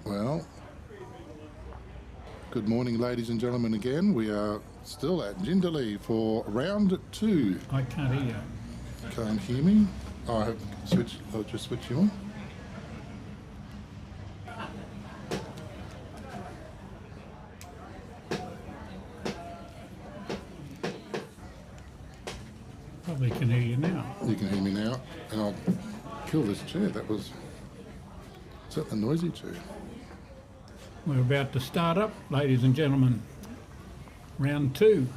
Well, good morning, ladies and gentlemen. Again, we are still at Jindalee for round two. I can't hear you. Can't hear me? Oh, I'll just switch you on. Probably can hear you now. You can hear me now, and I'll kill this chair. Is that the noisy chair? We're about to start up, ladies and gentlemen. Round two.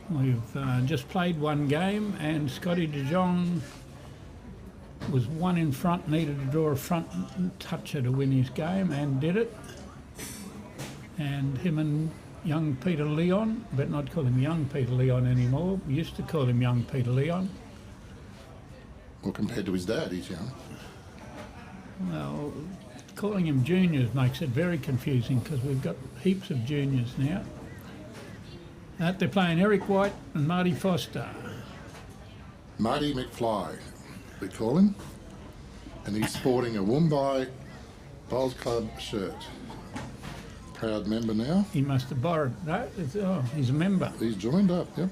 We've just played one game, and Scotty de Jong was one in front, needed to draw a front toucher to win his game, and did it. And him and young Peter Leon, but not call him young Peter Leon anymore. We used to call him young Peter Leon. Well, compared to his dad, he's young. Well, calling him juniors makes it very confusing because we've got heaps of juniors now. They're playing Eric White and Marty Foster. Marty McFly, we call him. And he's sporting a Woombai Bowls Club shirt. Proud member now. He must have borrowed that. He's a member. He's joined up, yep.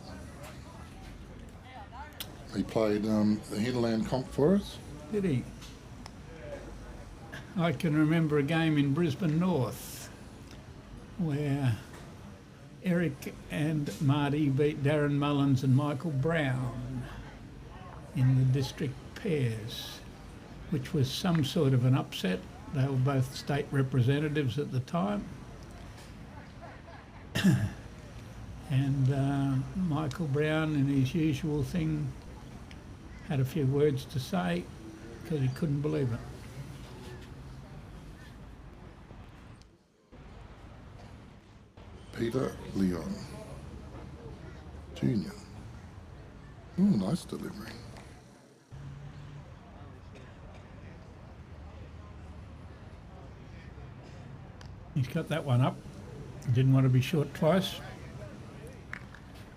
He played the Hinterland comp for us. Did he? I can remember a game in Brisbane North where Eric and Marty beat Darren Mullins and Michael Brown in the district pairs, which was some sort of an upset. They were both state representatives at the time. And Michael Brown, in his usual thing, had a few words to say because he couldn't believe it. Peter Leon Jr. Oh, nice delivery. He's got that one up. Didn't want to be short twice.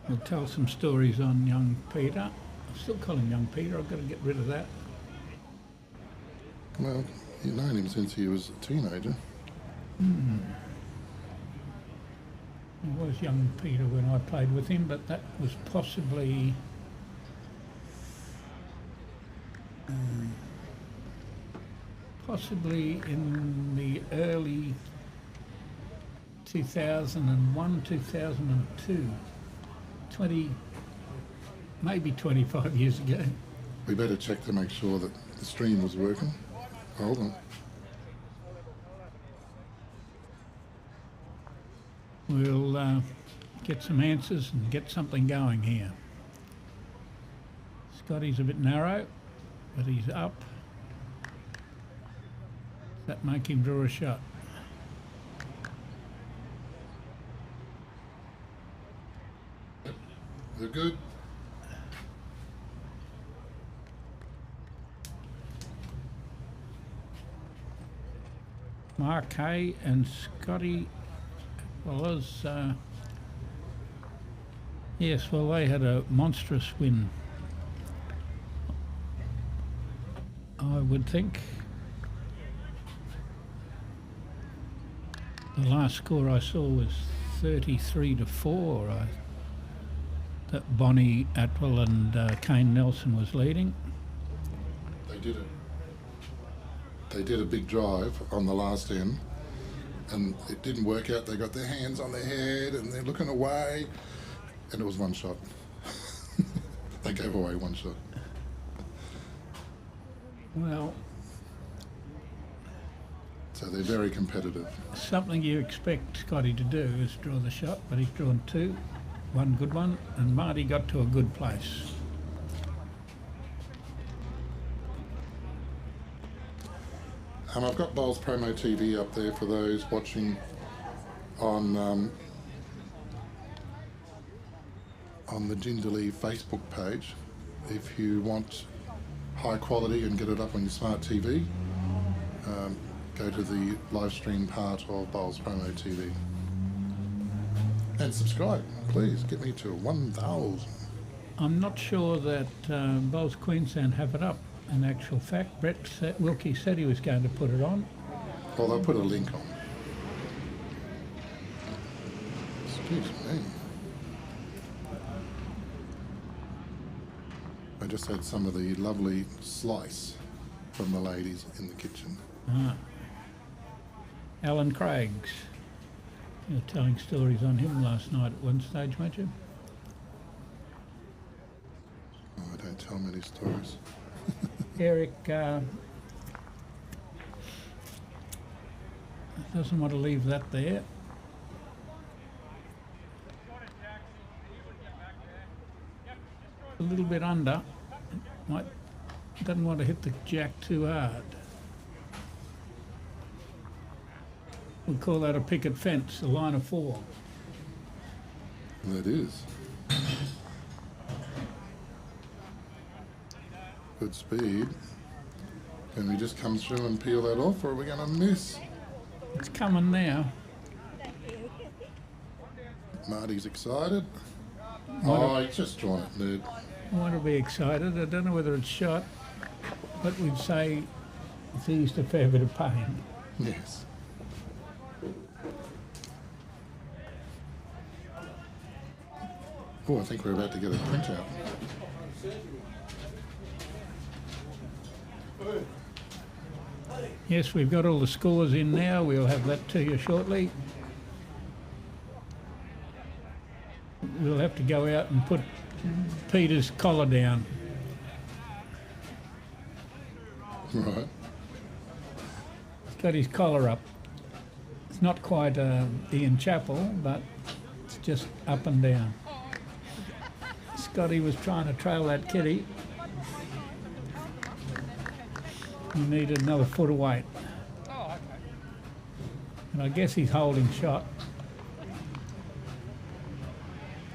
We'll tell some stories on young Peter. I still call him young Peter. I've got to get rid of that. Well, you've known him since he was a teenager. He was young Peter when I played with him, but that was possibly in the early 2001, 2002, 20, maybe 25 years ago. We better check to make sure that the stream was working. Hold on. We'll get some answers and get something going here. Scotty's a bit narrow, but he's up. Does that make him draw a shot? They're good. Mark Hay and Scotty, yes, well, they had a monstrous win, I would think. The last score I saw was 33-4. That Bonnie Atwell and Kane Nelson was leading. They did a big drive on the last end, and it didn't work out. They got their hands on their head, and they're looking away, and it was one shot. They gave away one shot. Well, so they're very competitive. Something you expect Scotty to do is draw the shot, but he's drawn two. One good one, and Marty got to a good place. I've got Bowls Promo TV up there for those watching on the Jindalee Facebook page. If you want high quality and get it up on your smart TV, go to the live stream part of Bowls Promo TV. And subscribe, please. Get me to 1,000. I'm not sure that Bowls Queensland have it up. In actual fact, Wilkie said he was going to put it on. Well, they'll put a link on. Excuse me. I just had some of the lovely slice from the ladies in the kitchen. Ah. Alan Craig's. You were telling stories on him last night at one stage, weren't you? Oh, I don't tell many stories. Eric doesn't want to leave that there. A little bit under. Doesn't want to hit the jack too hard. We call that a picket fence, a line of four. That is. Good speed. Can we just come through and peel that off, or are we going to miss? It's coming now. Marty's excited. Oh, he's just drawn it, nerd. I want to be excited. I don't know whether it's shot, but we'd say it's eased a fair bit of pain. Yes. Oh, I think we're about to get a printout. Yes, we've got all the scores in now. We'll have that to you shortly. We'll have to go out and put Peter's collar down. Right. He's got his collar up. It's not quite Ian Chappell, but it's just up and down. Scotty was trying to trail that kitty. He needed another foot of weight. And I guess he's holding shot.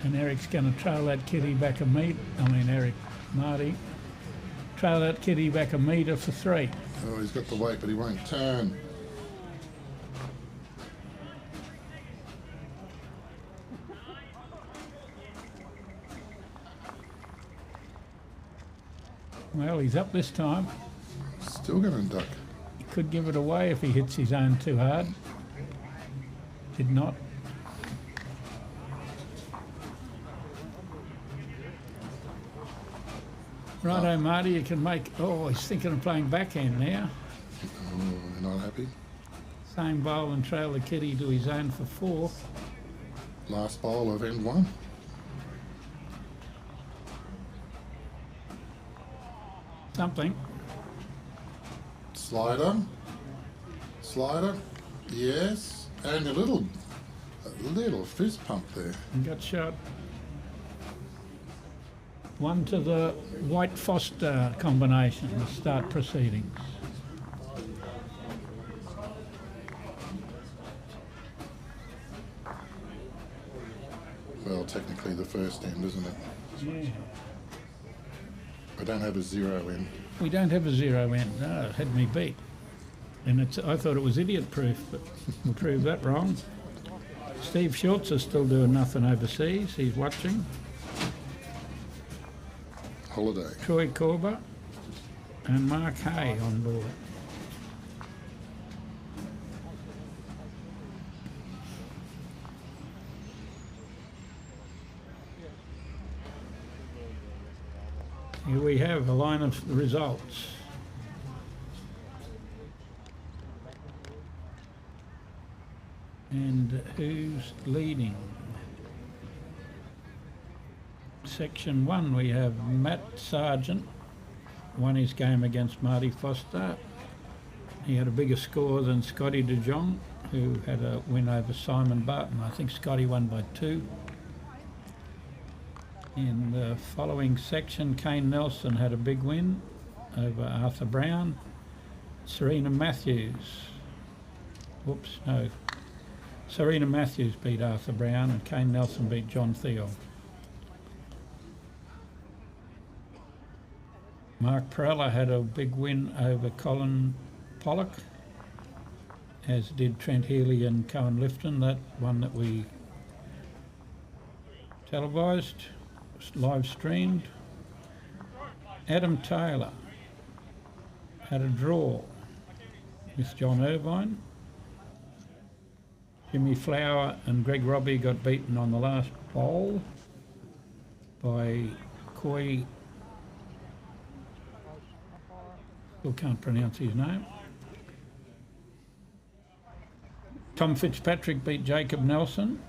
And Eric's going to trail that kitty back a metre. Marty. Trail that kitty back a metre for 3. Oh, he's got the weight, but he won't turn. Well, he's up this time. Still going to duck. He could give it away if he hits his own too hard. Did not. Righto, Marty, you can make... Oh, he's thinking of playing backhand now. Oh, you're not happy? Same bowl and trail the kitty to his own for 4. Last bowl of end 1. Something. Slider. Slider. Yes. And a little fist pump there. And got shot. 1 to the White Foster combination to start proceedings. Well, technically the first end, isn't it? Yeah. I don't have a 0 end. We don't have a 0 end. No, it had me beat. And I thought it was idiot proof, but we'll prove that wrong. Steve Schultz is still doing nothing overseas. He's watching. Holiday. Troy Corber and Mark Hay on board. Here we have a line of the results. And who's leading? Section 1, we have Matt Sargent won his game against Marty Foster. He had a bigger score than Scotty De Jong, who had a win over Simon Barton. I think Scotty won by 2. In the following section, Kane Nelson had a big win over Arthur Brown. Serena Matthews beat Arthur Brown and Kane Nelson beat John Thiel. Mark Perella had a big win over Colin Pollock, as did Trent Healy and Cohen Lifton, that one that we televised, live streamed. Adam Taylor had a draw with John Irvine. Jimmy Flower and Greg Robbie got beaten on the last bowl by Coy. Still can't pronounce his name. Tom Fitzpatrick beat Jacob Nelson,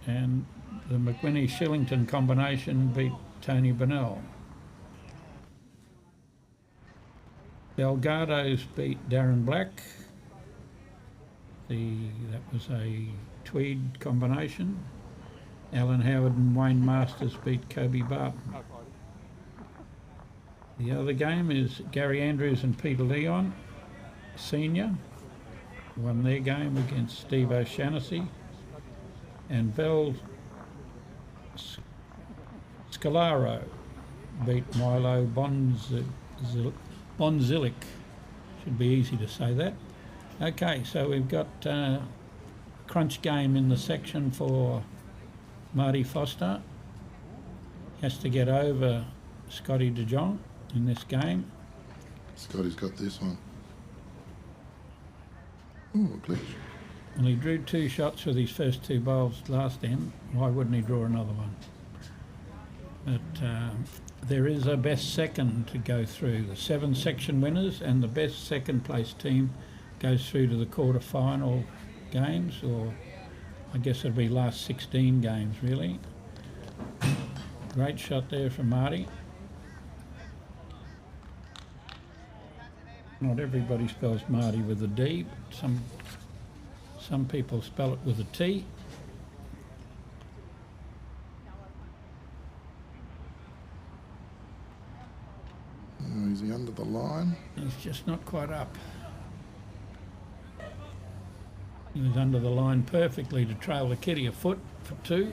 and the McWhinney-Shillington combination beat Tony Bennell. Delgado's beat Darren Black. That was a Tweed combination. Alan Howard and Wayne Masters beat Kobe Barton. The other game is Gary Andrews and Peter Leon, Senior, won their game against Steve O'Shaughnessy. And Vel Scalaro beat Milo Bonzilic. Should be easy to say that. Okay, so we've got a crunch game in the section for Marty Foster. Has to get over Scotty De Jong in this game. Scotty's got this one. Ooh, a glitch. Well, he drew 2 shots with his first 2 bowls last end. Why wouldn't he draw another one? But there is a best second to go through. The 7 section winners and the best second place team goes through to the quarter-final games, or I guess it'll be last 16 games, really. Great shot there from Marty. Not everybody spells Marty with a D, but some people spell it with a T. Oh, is he under the line? He's just not quite up. He was under the line perfectly to trail the kitty a foot for 2.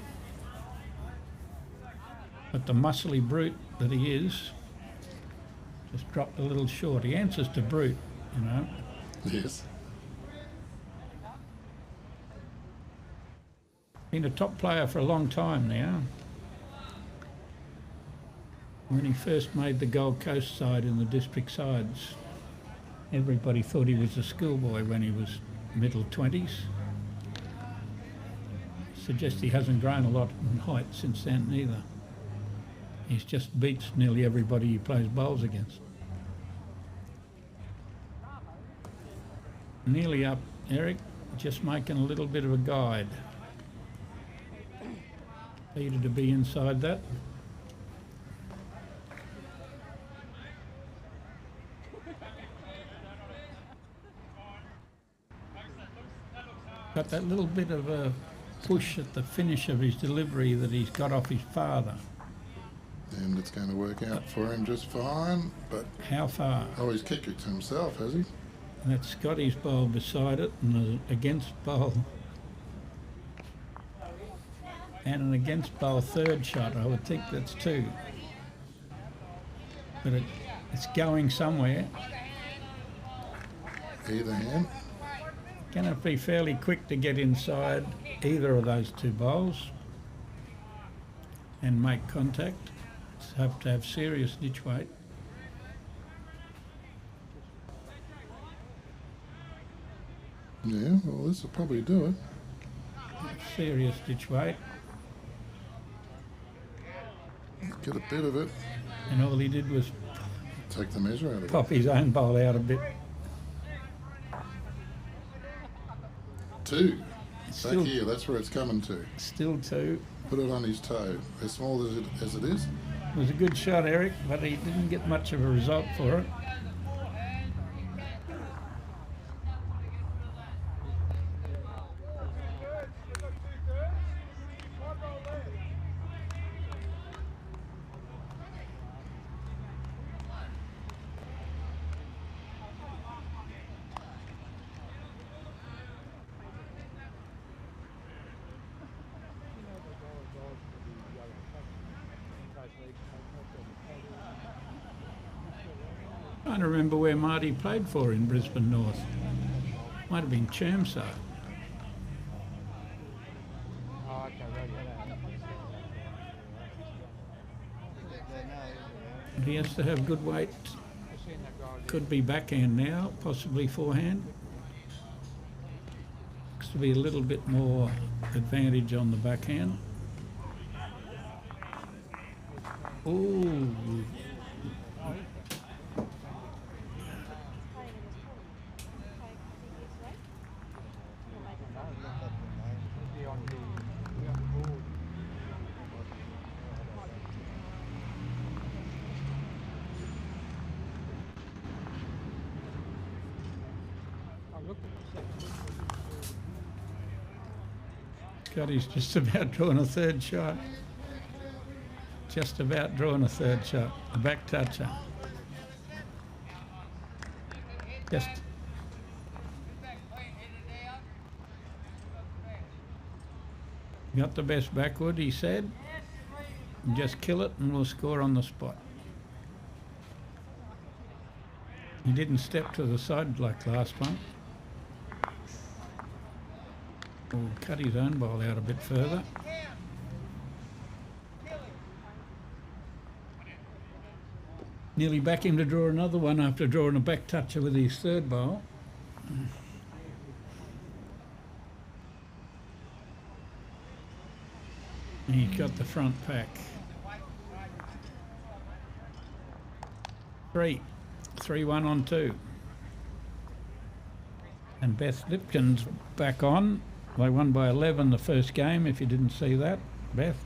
But the muscly brute that he is just dropped a little short. He answers to brute, you know. Yes. Been a top player for a long time now. When he first made the Gold Coast side in the district sides, everybody thought he was a schoolboy when he was middle 20s. Suggests he hasn't grown a lot in height since then either. He's just beats nearly everybody he plays bowls against. Nearly up, Eric, just making a little bit of a guide. Peter to be inside that. Got that little bit of a push at the finish of his delivery that he's got off his father. And it's going to work out for him just fine, but... How far? Oh, he's kicked it to himself, has he? That's Scotty's bowl beside it, and an against bowl. And an against bowl third shot. I would think that's 2. But it's going somewhere. Either hand. Can it be fairly quick to get inside either of those 2 bowls and make contact? Have to have serious ditch weight. Yeah, well, this will probably do it. Serious ditch weight. Get a bit of it. And all he did was Take the measure out of it. pop his own bowl out a bit. 2. Still- Back here, that's where it's coming to. Still 2. Put it on his toe. As small as it is. It was a good shot, Eric, but he didn't get much of a result for it. Trying to remember where Marty played for in Brisbane North. Might have been Chermside. He has to have good weight. Could be backhand now, possibly forehand. to be a little bit more advantage on the backhand. Ooh. Scotty's just about drawing a third shot. Just about drawing a third shot. A back toucher. Just. Got the best backward, he said. Just kill it and we'll score on the spot. He didn't step to the side like last one. We'll cut his own ball out a bit further. Nearly back him to draw another one after drawing a back toucher with his third bowl. He's got the front pack. 3-1 on 2. And Beth Lipkin's back on. They won by 11 the first game, if you didn't see that, Beth.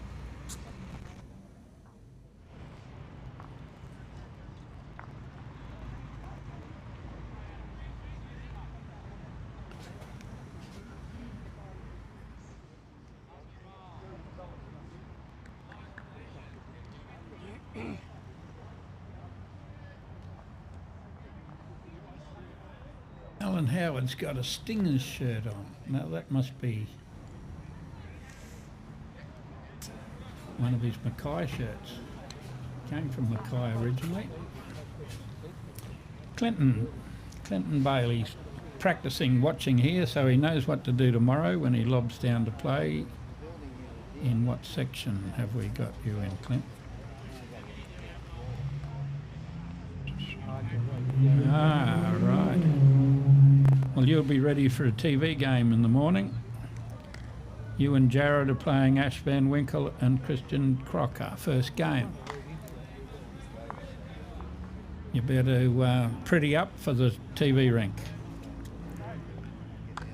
Alan Howard's got a Stingers shirt on. Now that must be one of his Mackay shirts. Came from Mackay originally. Clinton Bailey's practicing watching here, so he knows what to do tomorrow when he lobs down to play. In what section have we got you in, Clint? Ah, right. Well, you'll be ready for a TV game in the morning. You and Jared are playing Ash Van Winkle and Christian Crocker, first game. You better pretty up for the TV rink.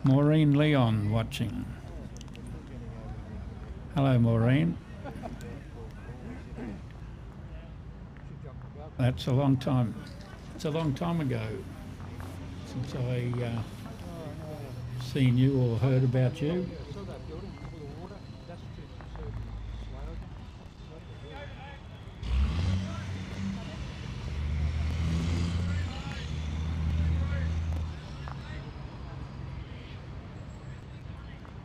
Maureen Leon watching. Hello, Maureen. That's a long time. It's a long time ago since I seen you or heard about you.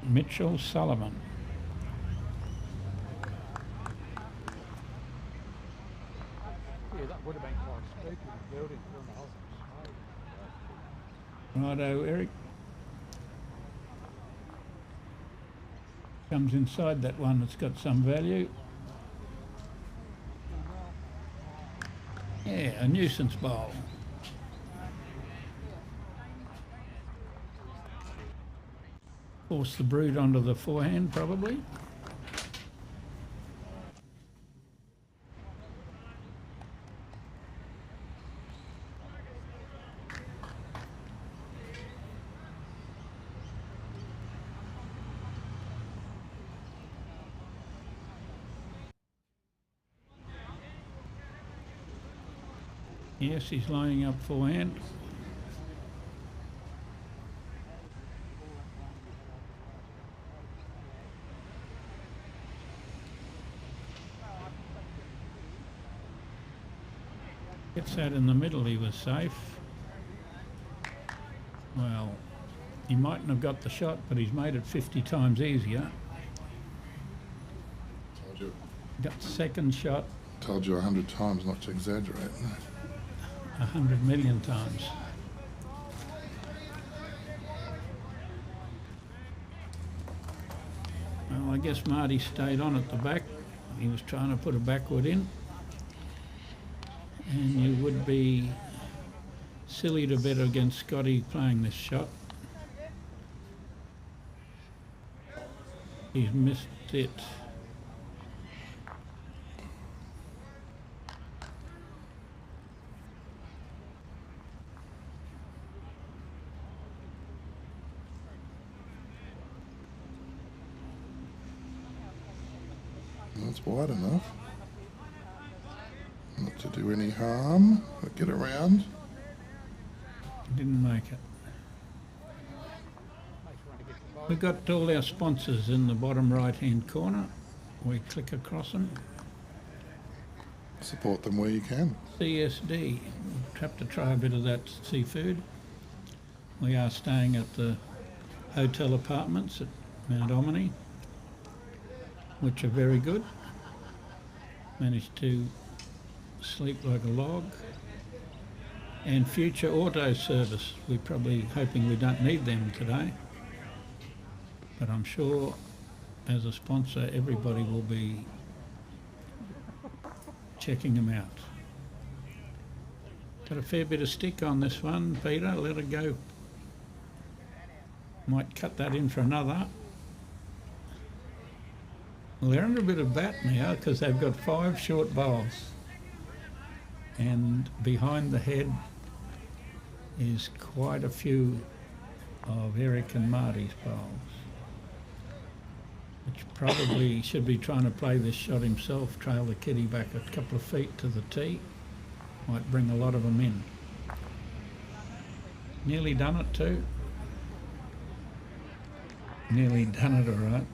Mitchell Sullivan. Yeah, that would have been quite spooky, the building from the house. Righto, Eric. Comes inside that one that's got some value. Yeah, a nuisance bowl. Force the brood onto the forehand, probably. Yes, he's lining up forehand. Gets that in the middle, he was safe. Well, he mightn't have got the shot, but he's made it 50 times easier. Told you. Got the second shot. Told you 100 times not to exaggerate. 100 million times. Well, I guess Marty stayed on at the back. He was trying to put a backward in. And you would be silly to bet against Scotty playing this shot. He's missed it. That's wide enough. Not to do any harm, but get around. Didn't make it. We've got all our sponsors in the bottom right hand corner. We click across them. Support them where you can. CSD. We'll have to try a bit of that seafood. We are staying at the hotel apartments at Mount Omni, which are very good. Managed to sleep like a log. And Future Auto Service. We're probably hoping we don't need them today. But I'm sure as a sponsor everybody will be checking them out. Got a fair bit of stick on this one, Peter, let it go. Might cut that in for another. Well, they're under a bit of bat now because they've got 5 short bowls. And behind the head is quite a few of Eric and Marty's bowls, which probably should be trying to play this shot himself, trail the kitty back a couple of feet to the tee. Might bring a lot of them in. Nearly done it too. Nearly done it all right.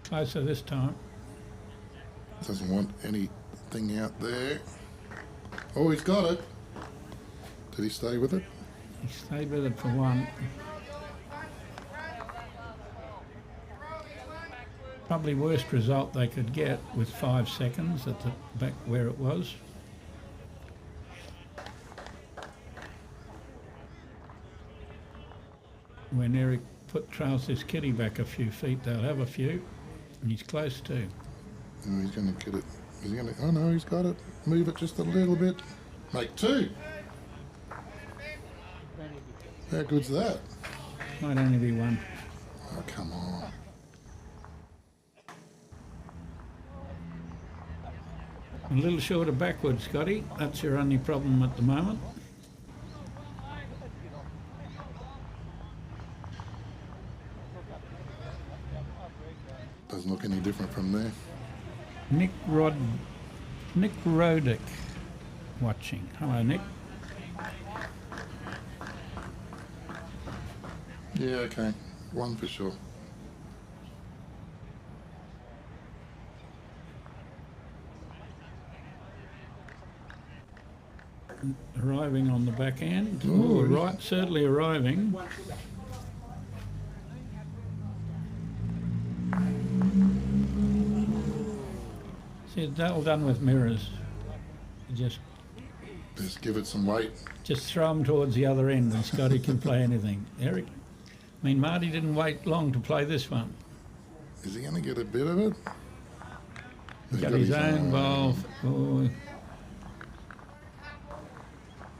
Closer this time. Doesn't want anything out there. Oh, he's got it. Did he stay with it? He stayed with it for one. Probably worst result they could get with 5 seconds at the back where it was. When Eric trails this kitty back a few feet, they'll have a few, and he's close too. Oh, he's going to get it. Is he going to? Oh no, he's got it. Move it just a little bit. Make 2. How good's that? Might only be 1. Oh, come on. A little short of backward, Scotty. That's your only problem at the moment. Doesn't look any different from there. Nick Rodick watching. Hello, Nick. Yeah, okay. 1 for sure. Arriving on the back end. Ooh, Right, certainly arriving. See, it's all done with mirrors. You Just give it some weight. just throw them towards the other end and Scotty can play anything. Eric, I mean, Marty didn't wait long to play this one. Is he going to get a bit of it? He's got his own bowl. Oh,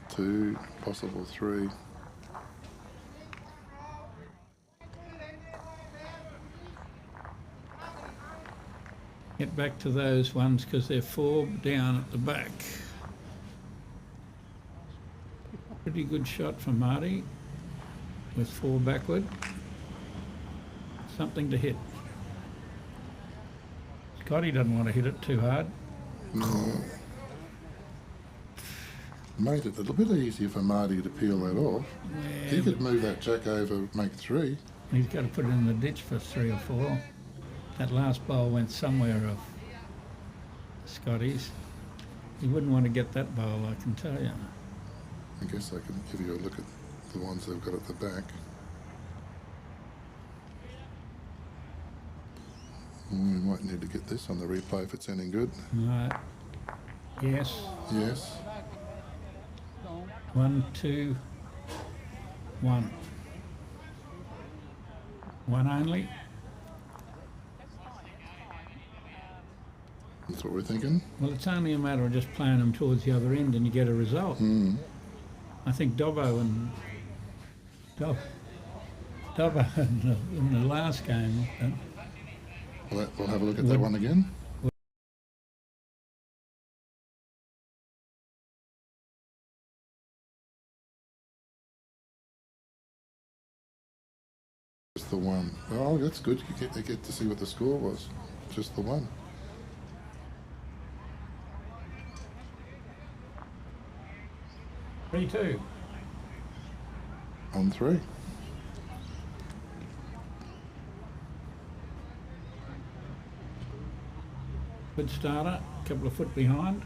2, possible 3. get back to those ones because they're 4 down at the back. Pretty good shot from Marty with 4 backward. Something to hit. Scotty doesn't want to hit it too hard. No. Made it a little bit easier for Marty to peel that off. Yeah, He could move that jack over, make 3. he's got to put it in the ditch for 3 or 4. That last bowl went somewhere of Scotty's. He wouldn't want to get that bowl, I can tell you. I guess I can give you a look at the ones they've got at the back. We might need to get this on the replay if it's any good. Right. Yes. Yes. 1, 2, 1. One only. That's what we're thinking. Well, it's only a matter of just playing them towards the other end and you get a result. I think Dobbo in the last game. We'll have a look at that one again. Just the one. Oh, that's good. You get to see what the score was. Just the one. Three, 2. On 3. Good starter, a couple of foot behind.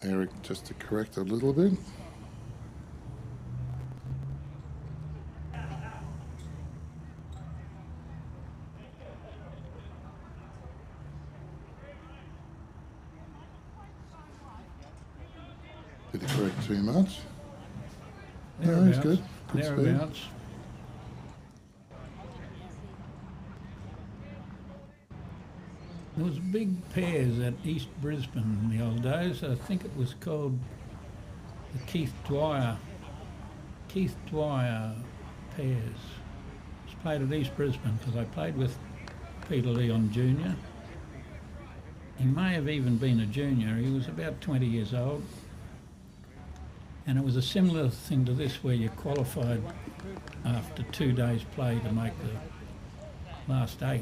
Eric, just to correct a little bit. Did he correct too much? No, he's good. Good speed. Thereabouts. There was big pairs at East Brisbane in the old days. I think it was called the Keith Dwyer pairs. It was played at East Brisbane because I played with Peter Leon Jr. He may have even been a junior. He was about 20 years old. And it was a similar thing to this where you qualified after 2 days play to make the last 8.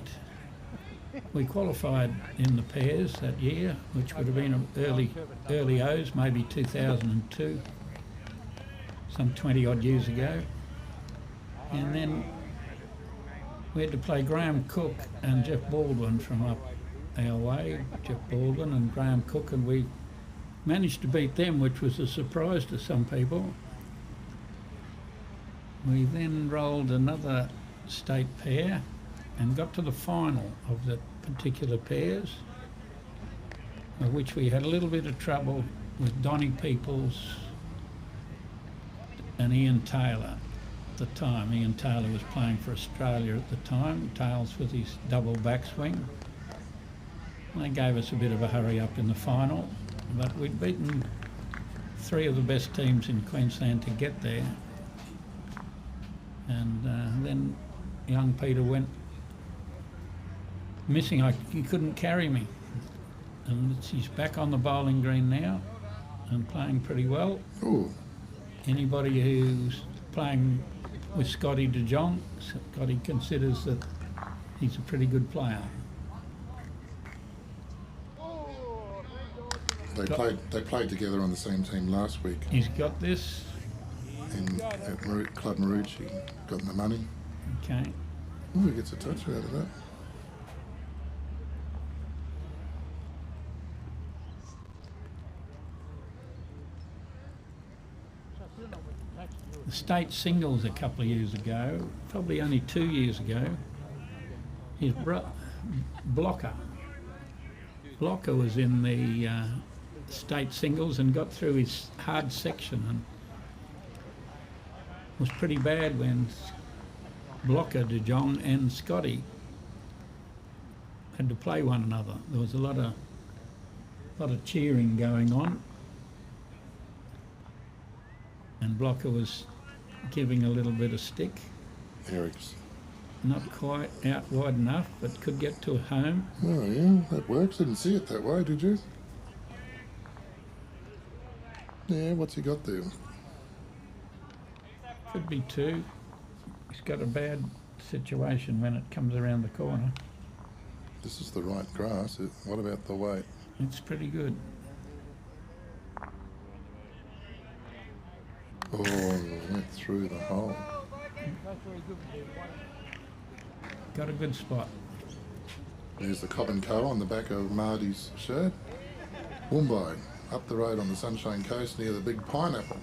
We qualified in the pairs that year, which would have been early O's, maybe 2002, some 20 odd years ago. And then we had to play Graham Cook and Jeff Baldwin from up our way, Jeff Baldwin and Graham Cook, and we managed to beat them, which was a surprise to some people. We then rolled another state pair and got to the final of the particular pairs, of which we had a little bit of trouble with Donnie Peoples and Ian Taylor at the time. Ian Taylor was playing for Australia at the time, Tails with his double backswing. They gave us a bit of a hurry up in the final, but we'd beaten 3 of the best teams in Queensland to get there. And then young Peter went missing. He couldn't carry me. And he's back on the bowling green now and playing pretty well. Ooh. Anybody who's playing with Scotty de Jong, Scotty considers that he's a pretty good player. They played together on the same team last week He's got this. at Club Marucci. Got the money. Okay. Ooh, he gets a touch out of that. The state singles a couple of years ago, probably only 2 years ago, his Blocker was in the state singles and got through his hard section and was pretty bad when Blocker, De Jong and Scotty had to play one another. There was a lot of cheering going on, and Blocker was giving a little bit of stick. Eric's. Not quite out wide enough, but could get to home. Oh yeah, that works. Didn't see it that way, did you? Yeah, what's he got there? Could be 2. He's got a bad situation when it comes around the corner. This is the right grass. What about the weight? It's pretty good. Oh, it went through the hole. Got a good spot. There's the Cobb & Co on the back of Marty's shirt. Mumbai. up the road on the Sunshine Coast near the Big Pineapple.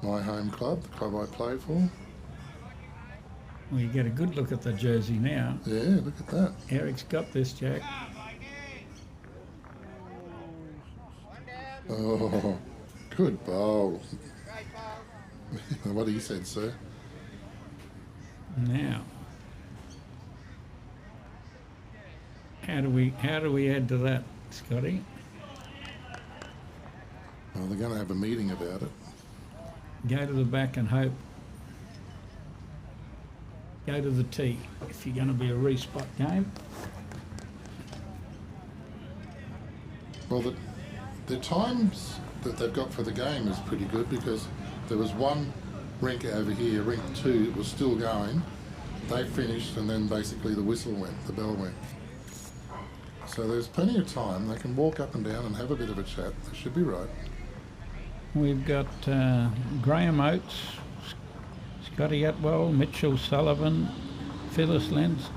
My home club, the club I play for. Well, you get a good look at the jersey now. Yeah, look at that. Eric's got this, Jack. Oh, good bowl. What he said, sir. Now, how do we add to that, Scotty? Well, they're going to have a meeting about it. Go to the back and hope. Go to the tee if you're going to be a respot game. Well, the times that they've got for the game is pretty good, because there was one rink over here, rink 2, it was still going. They finished, and then basically the whistle went, the bell went. So there's plenty of time. They can walk up and down and have a bit of a chat. They should be right. We've got Graham Oates, Scotty Atwell, Mitchell Sullivan, Phyllis Lenz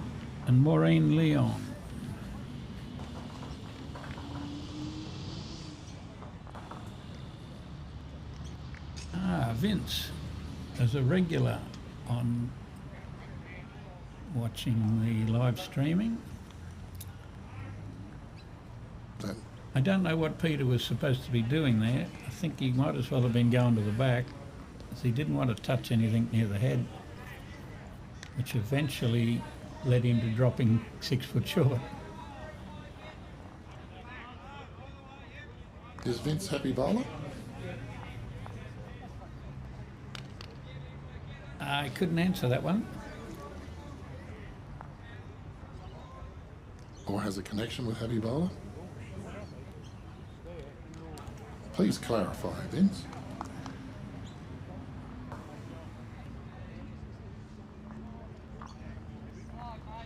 and Maureen Leon. Vince is a regular on watching the live streaming. I don't know what Peter was supposed to be doing there. I think he might as well have been going to the back, as he didn't want to touch anything near the head, which eventually led him to dropping 6 foot short. Is Vince happy bowler? I couldn't answer that one. Or has a connection with happy bowler? Please clarify, Vince.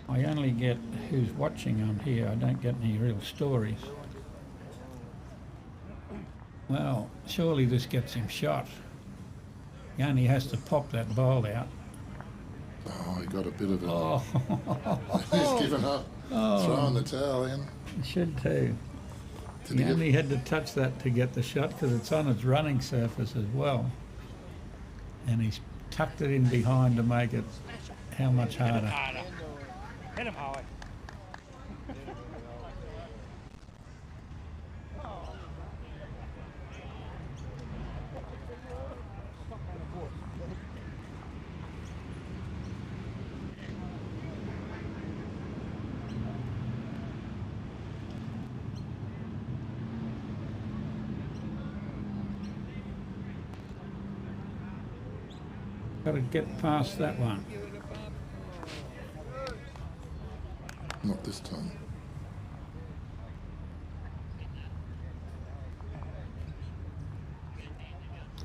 I only get who's watching on here. I don't get any real stories. Well, surely this gets him shot. He only has to pop that ball out. Oh, he got a bit of it. Oh, He's given up. Throwing the towel in. he should too. Did He he only had to touch that to get the shot, because it's on its running surface as well. And he's tucked it in behind to make it how much harder. Hit him hard. Got to get past that one. Not this time.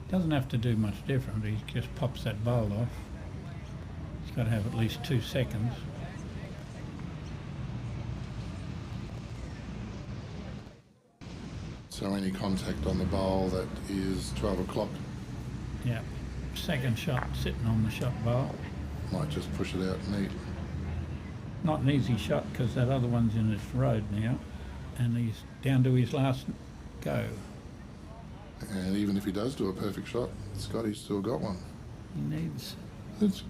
Doesn't have to do much different. He just pops that bowl off. He's got to have at least 2 seconds. So any contact on the bowl, that is 12 o'clock. Yeah. Second shot sitting on the shot bowl. Might just push it out neat. Not an easy shot, because that other one's in its road now, and he's down to his last go. And even if he does do a perfect shot, Scotty's still got one. He needs... It's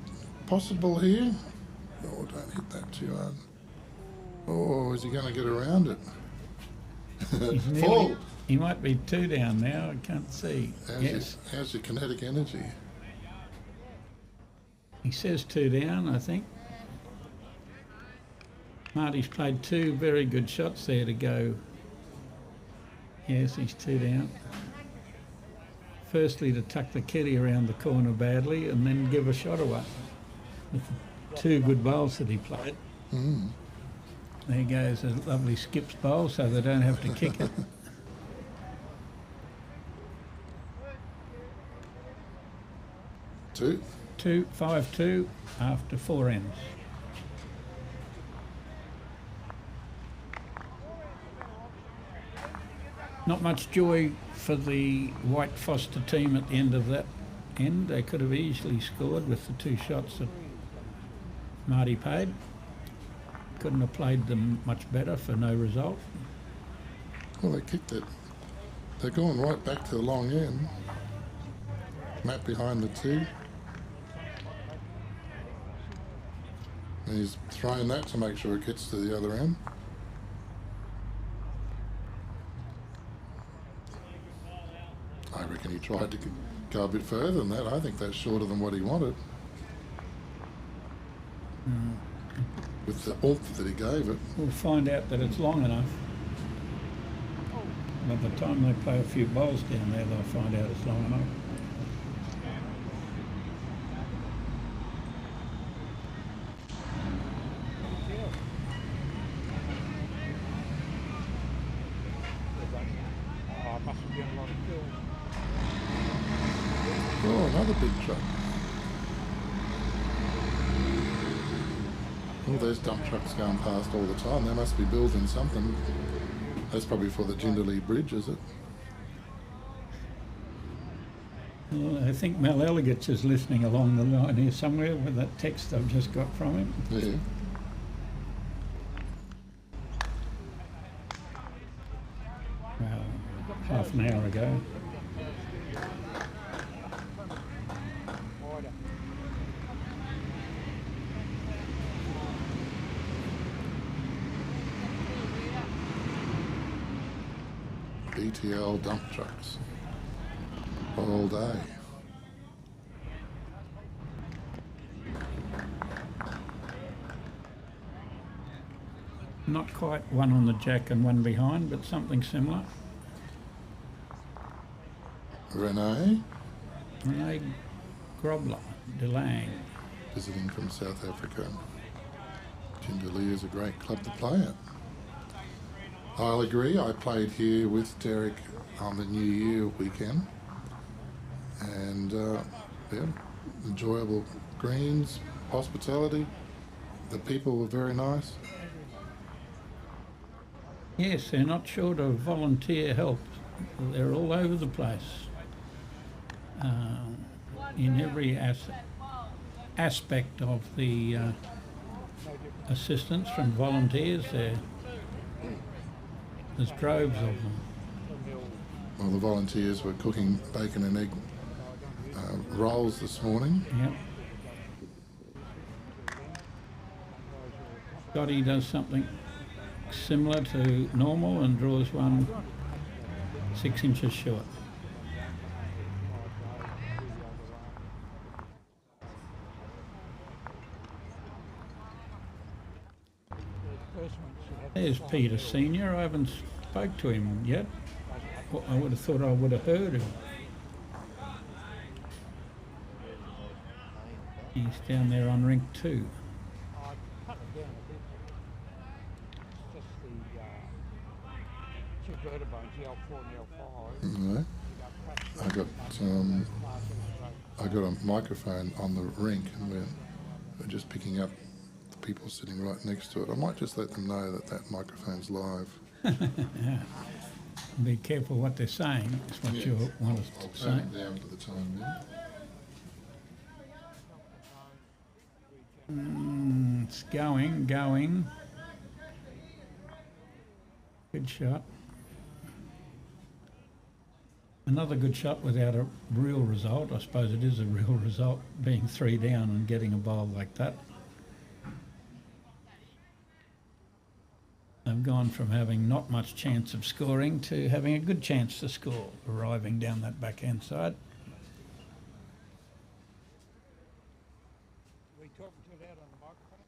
possible here. Oh, don't hit that too hard. Oh, is he going to get around it? He's nearly, Full! he might be 2 down now, I can't see. How's your kinetic energy? He says 2 down, I think. Marty's played 2 very good shots there to go. Yes, he's 2 down. Firstly, to tuck the kitty around the corner badly, and then give a shot away with the 2 good bowls that he played. Mm. There goes a lovely skips bowl, so they don't have to kick it. 2. 5-2 after 4 ends. Not much joy for the White Foster team at the end of that end. They could have easily scored with the 2 shots that Marty paid. Couldn't have played them much better for no result. Well, they kicked it. They're going right back to the long end. Matt behind the tee. And he's throwing that to make sure it gets to the other end. I reckon he tried to go a bit further than that. I think that's shorter than what he wanted. With the oomph that he gave it. We'll find out that it's long enough. By the time they play a few bowls down there, they'll find out it's long enough. Oh, must have been a lot of fuel. Oh, another big truck. All those dump trucks going past all the time. They must be building something. That's probably for the Jindalee Bridge, is it? Well, I think Mel Elligott's is listening along the line here somewhere with that text I've just got from him. Yeah. Well, half an hour ago. Wider. BTL dump trucks. All day. Not quite one on the jack and one behind, but something similar. Renee, Renee Grobler, DeLang. visiting from South Africa. Jindalee is a great club to play at. I'll agree. I played here with Derek on the New Year weekend. And, yeah, enjoyable greens, hospitality. The people were very nice. Yes, they're not short of volunteer help. They're all over the place. In every aspect of the assistance from volunteers, there's droves of them. Well, the volunteers were cooking bacon and egg rolls this morning. Yep. Scotty does something similar to normal and draws one 6 inches short. There's Peter Senior. I haven't spoke to him yet. Well, I would have thought I would have heard him. He's down there on rink 2. Cut it down a bit. It's just the two vertebrae, the L4 and L5. No. I got a microphone on the rink and we're just picking up the people sitting right next to it. I might just let them know that that microphone's live. Yeah. Be careful what they're saying. That's what Yes. you want us I'll to say. turn it down for the time being. It's going. Good shot. Another good shot without a real result. I suppose it is a real result, being 3 down and getting a bowl like that. They've gone from having not much chance of scoring to having a good chance to score, arriving down that backhand side. We talking too loud on the microphone?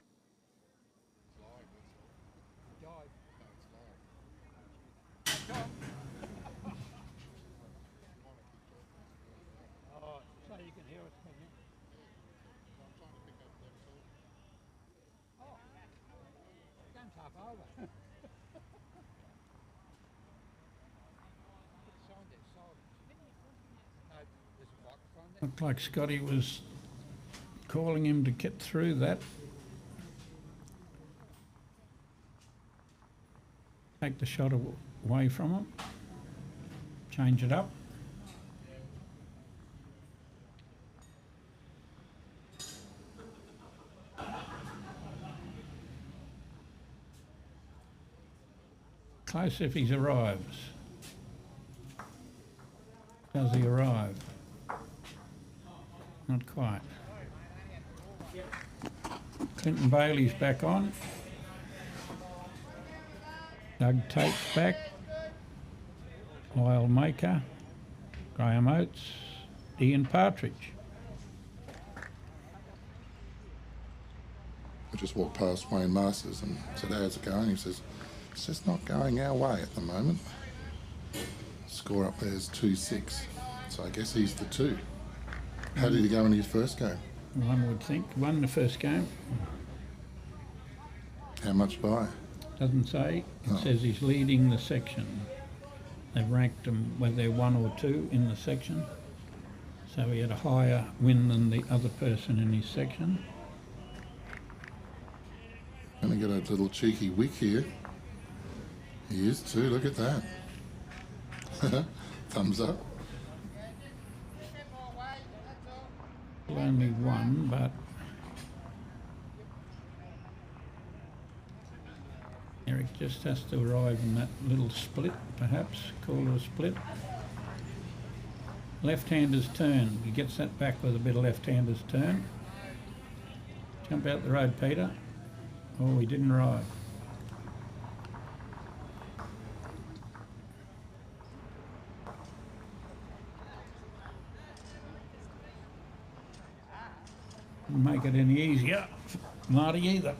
Died. Oh, so you can hear us coming. Oh, game's half over. No, there's a microphone there. Looked like Scotty was calling him to get through that. Take the shot away from him. Change it up. Close if he arrives. Does he arrive? Not quite. Clinton Bailey's back on. Doug Tate's back. Lyle Maker. Graham Oates. Ian Partridge. I just walked past Wayne Masters and said, how's it going? He says, it's just not going our way at the moment. Score up there is 2-6. So I guess he's the 2. How did he go in his first game? One would think. Won the first game. How much by? Doesn't say. It says he's leading the section. They've ranked him whether they're 1 or 2 in the section. So he had a higher win than the other person in his section. Going to get a little cheeky wick here. He is too, look at that. Thumbs up. Only one, but Eric just has to arrive in that little split, perhaps, call it a split. Left-hander's turn. He gets that back with a bit of left-hander's turn. Jump out the road, Peter. Oh, he didn't arrive. Didn't make it any easier for Marty either.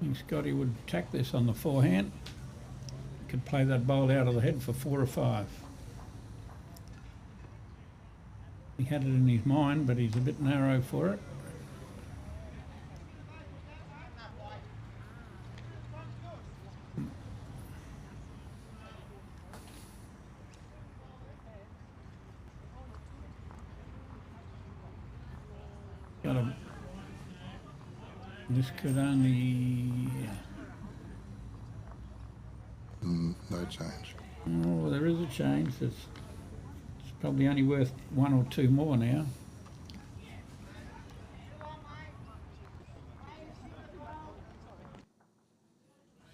I think Scotty would attack this on the forehand. Could play that bowl out of the head for 4 or 5. He had it in his mind, but he's a bit narrow for it. Got a. This could only. No change. Oh, there is a change. It's probably only worth 1 or 2 more now.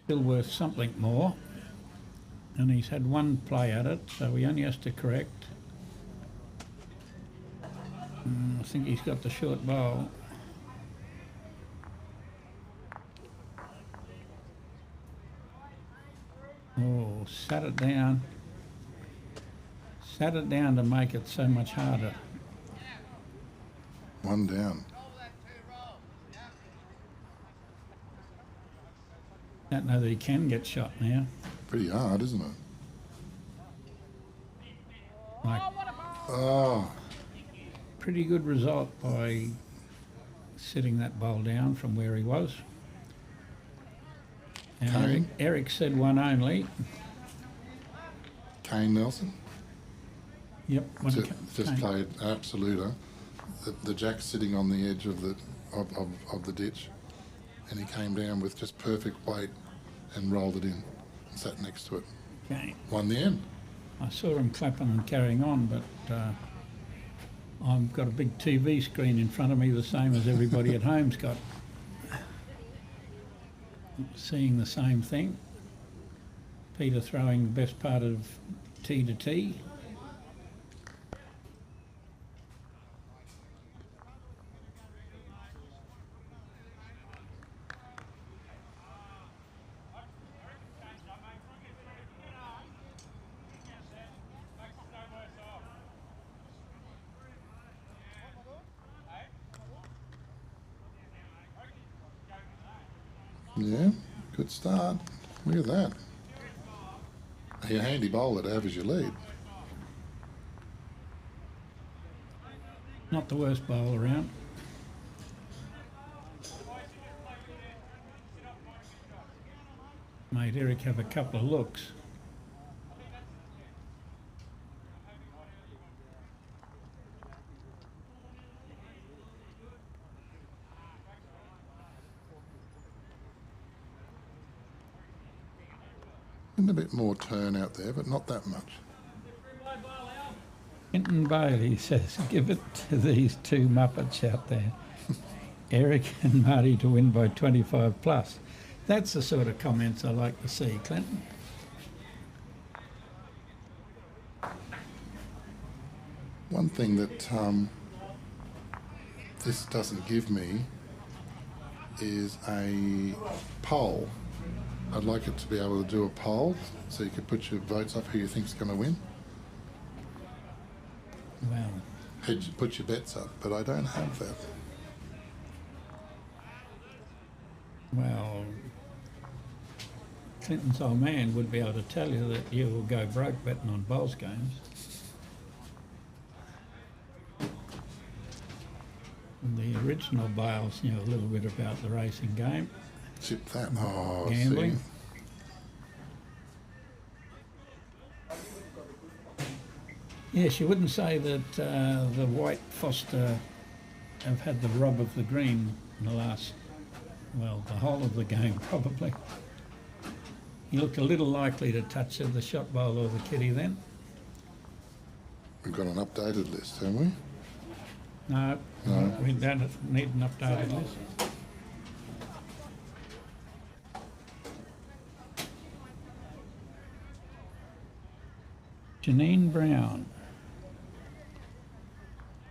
Still worth something more. And he's had 1 play at it, so he only has to correct. I think he's got the short bowl. Oh, sat it down. Sat it down to make it so much harder. 1 down. Don't know that he can get shot now. Pretty hard, isn't it? Like, Oh, pretty good result by sitting that bowl down from where he was. And Kane? Eric said 1 only. Kane Nelson. Yep. Just Kane. played absoluter. The jack's sitting on the edge of the ditch, and he came down with just perfect weight and rolled it in and sat next to it. Kane. Won the end. I saw him clapping and carrying on, but I've got a big TV screen in front of me, the same as everybody at home's got. Seeing the same thing. Peter throwing the best part of tee to tee. Yeah, good start. Look at that. A handy bowler to have as your lead. Not the worst bowl around. Made Eric have a couple of looks. And a bit more turn out there, but not that much. Quentin Bailey says, give it to these two Muppets out there, Eric and Marty, to win by 25 plus. That's the sort of comments I like to see, Clinton. One thing that this doesn't give me is a poll. I'd like it to be able to do a poll so you could put your votes up who you think's going to win. Well, Put your bets up, but I don't have that. well, Clinton's old man would be able to tell you that you will go broke betting on bowls games. And the original Bales knew a little bit about the racing game. Chip that. Oh, Gambling. see. Yes, you wouldn't say that the White Foster have had the rub of the green in the last, well, the whole of the game probably. He looked a little likely to touch the shot bowl or the kitty then. We've got an updated list, haven't we? No, No. we don't need an updated list. Janine Brown.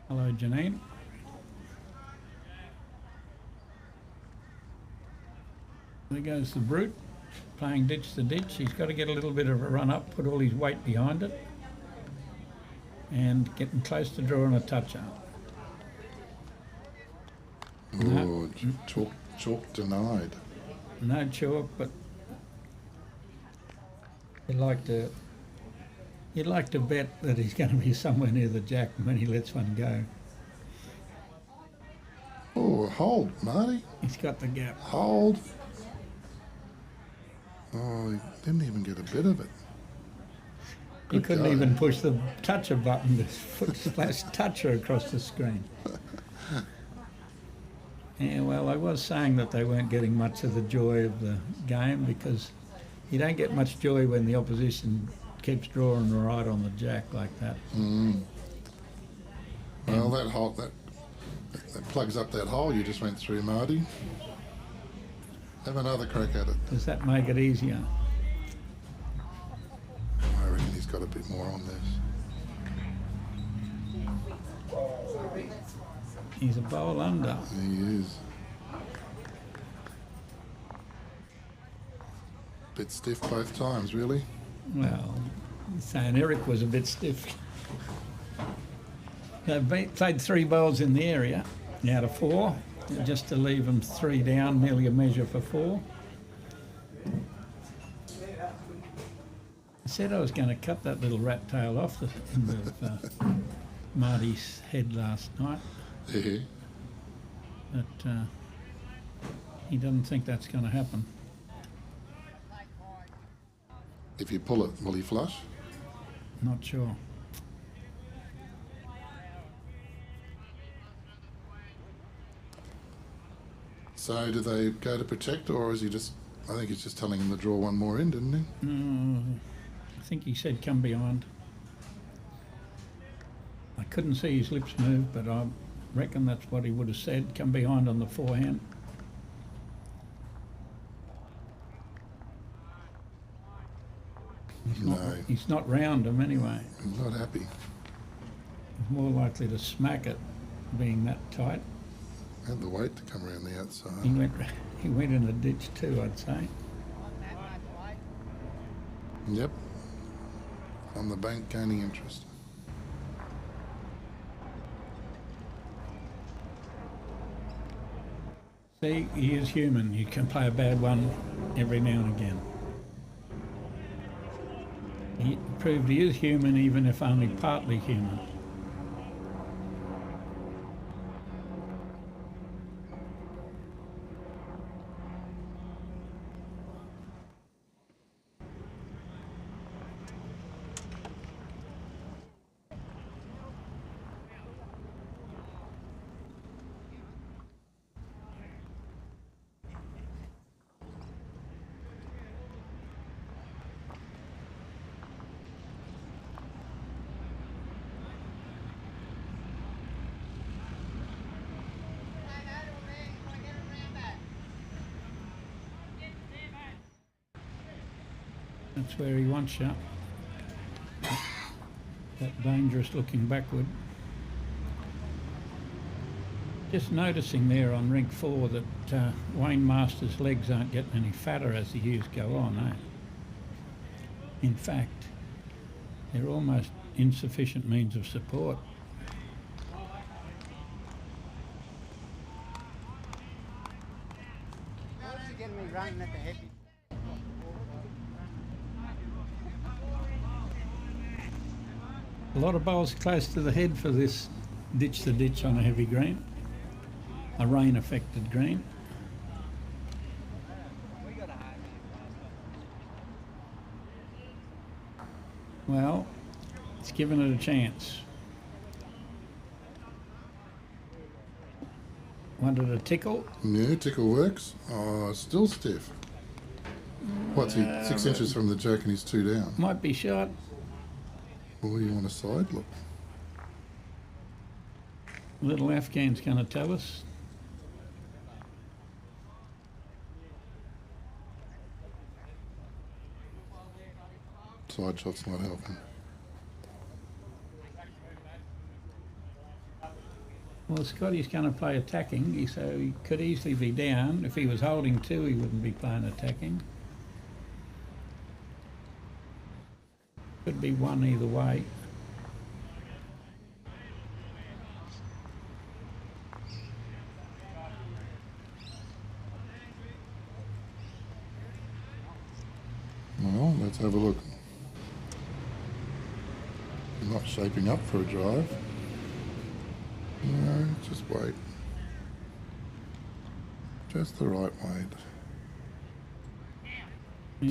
Hello, Janine. There goes the brute, playing ditch to ditch. He's got to get a little bit of a run up, put all his weight behind it, and getting close to drawing a touch out. Oh, chalk denied. No chalk, but you'd like to bet that he's going to be somewhere near the jack when he lets one go. Oh, hold, Marty. He's got the gap. Hold. Oh, he didn't even get a bit of it. He Good couldn't go. even push the toucher button to flash toucher across the screen. Yeah, well, I was saying that they weren't getting much of the joy of the game because you don't get much joy when the opposition keeps drawing right on the jack like that. Well, that hole, that plugs up that hole you just went through, Marty. Have another crack at it. Does that make it easier? I reckon he's got a bit more on this. He's a bowl under. He is. Bit stiff both times, really. Well, saying Eric was a bit stiff. They played 3 bowls in the area out of 4, just to leave them 3 down, nearly a measure for 4. I said I was going to cut that little rat tail off the end of Marty's head last night, Yeah. but he doesn't think that's going to happen. If you pull it, will he flush? Not sure. So do they go to protect, or is he just... I think he's just telling him to draw one more in, didn't he? I think he said come behind. I couldn't see his lips move, but I reckon that's what he would have said, come behind on the forehand. No, He's not round him anyway. he's not happy. He's more likely to smack it, being that tight. Had the weight to come around the outside. He went in a ditch too, I'd say. Yep. On the bank, gaining interest. See, he is human. You can play a bad one every now and again. He proved he is human, even if only partly human. That's where he wants you. That dangerous looking backward. Just noticing there on rink 4 that Wayne Masters' legs aren't getting any fatter as the years go on, eh? In fact, they're almost insufficient means of support. A lot of bowls close to the head for this ditch the ditch on a heavy green, a rain affected green. Well, it's given it a chance. Wanted a tickle? Yeah, tickle works. Oh, still stiff. What's he, 6 inches from the jack and he's 2 down? Might be short. Or you want a side look? Little Afghan's going to tell us. Side shot's not helping. Well, Scotty's going to play attacking, so he could easily be down. If he was holding 2, he wouldn't be playing attacking. Could be 1 either way. Well, let's have a look. Not shaping up for a drive. No, just wait. Just the right weight.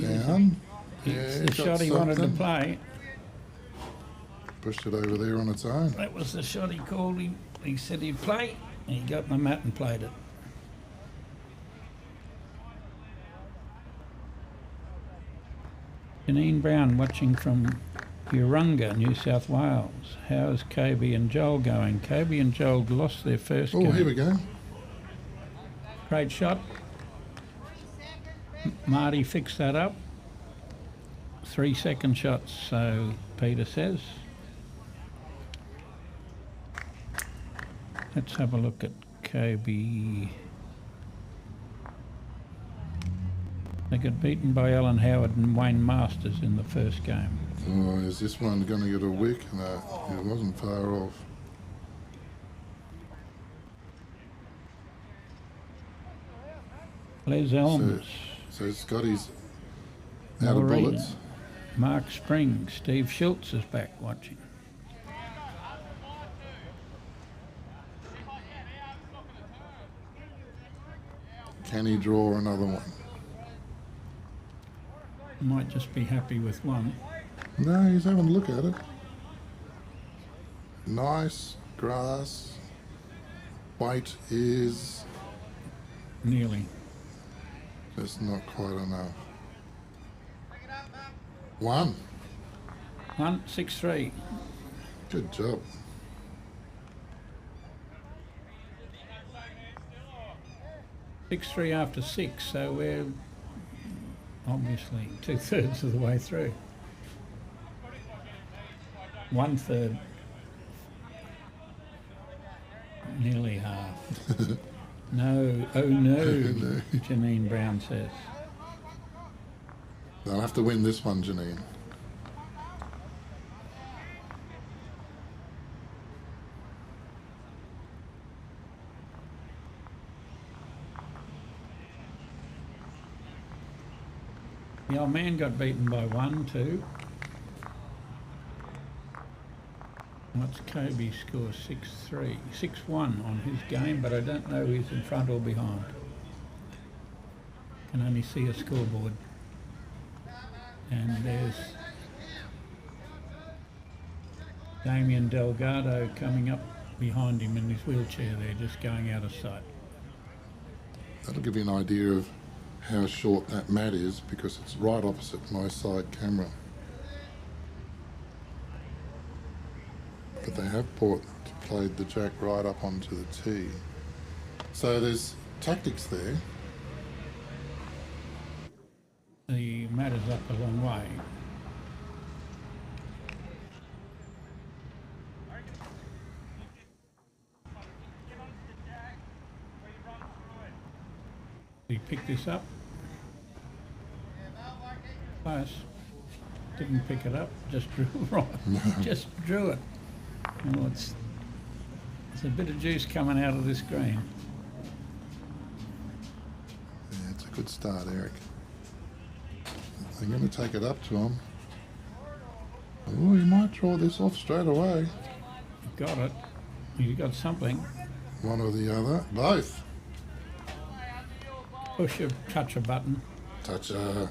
Down. It's Yeah, the shot he wanted to play. Pushed it over there on its own. That was the shot he called. He said he'd play. And he got on the mat and played it. Janine Brown watching from Urunga, New South Wales. How's Kobe and Joel going? Kobe and Joel lost their first game. Oh, here we go. Great shot. Marty fixed that up. 3-second shots, so Peter says. Let's have a look at Kobe. They got beaten by Alan Howard and Wayne Masters in the first game. Oh, is this one going to get a wick? No, it wasn't far off. Les Elms. So Scotty's out of bullets. Mark Springs. Steve Schultz is back watching. Can he draw another one? Might just be happy with one. No, he's having a look at it. Nice grass. Weight is Nearly. just not quite enough. 1. 6-3. Good job. Six three after 6, so we're obviously 2/3 of the way through. 1/3. Nearly half. No, oh no, Janine Brown says. They'll have to win this one, Janine. The old man got beaten by 1, 2. What's Kobe's score? 6-3. 6-1 on his game, but I don't know who's in front or behind. Can only see a scoreboard. And there's Damien Delgado coming up behind him in his wheelchair there, just going out of sight. That'll give you an idea of how short that mat is because it's right opposite my side camera. But they have played the jack right up onto the tee. So there's tactics there. the matter's up a long way. Did he pick this up? Close. Didn't pick it up, just drew right. Just drew it. Oh, it's a bit of juice coming out of this green. Yeah, it's a good start, Eric. I'm going to take it up to him. Oh, he might draw this off straight away. You got it. You got something. One or the other. Both. Push a touch a button. Toucher.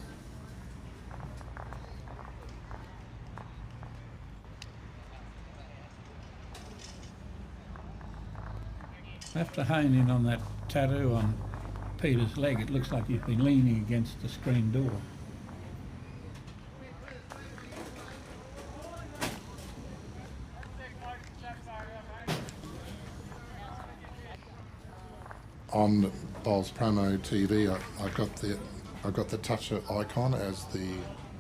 I have to hone in on that tattoo on Peter's leg. It looks like he's been leaning against the screen door. On Bowls Promo TV, I got the toucher icon as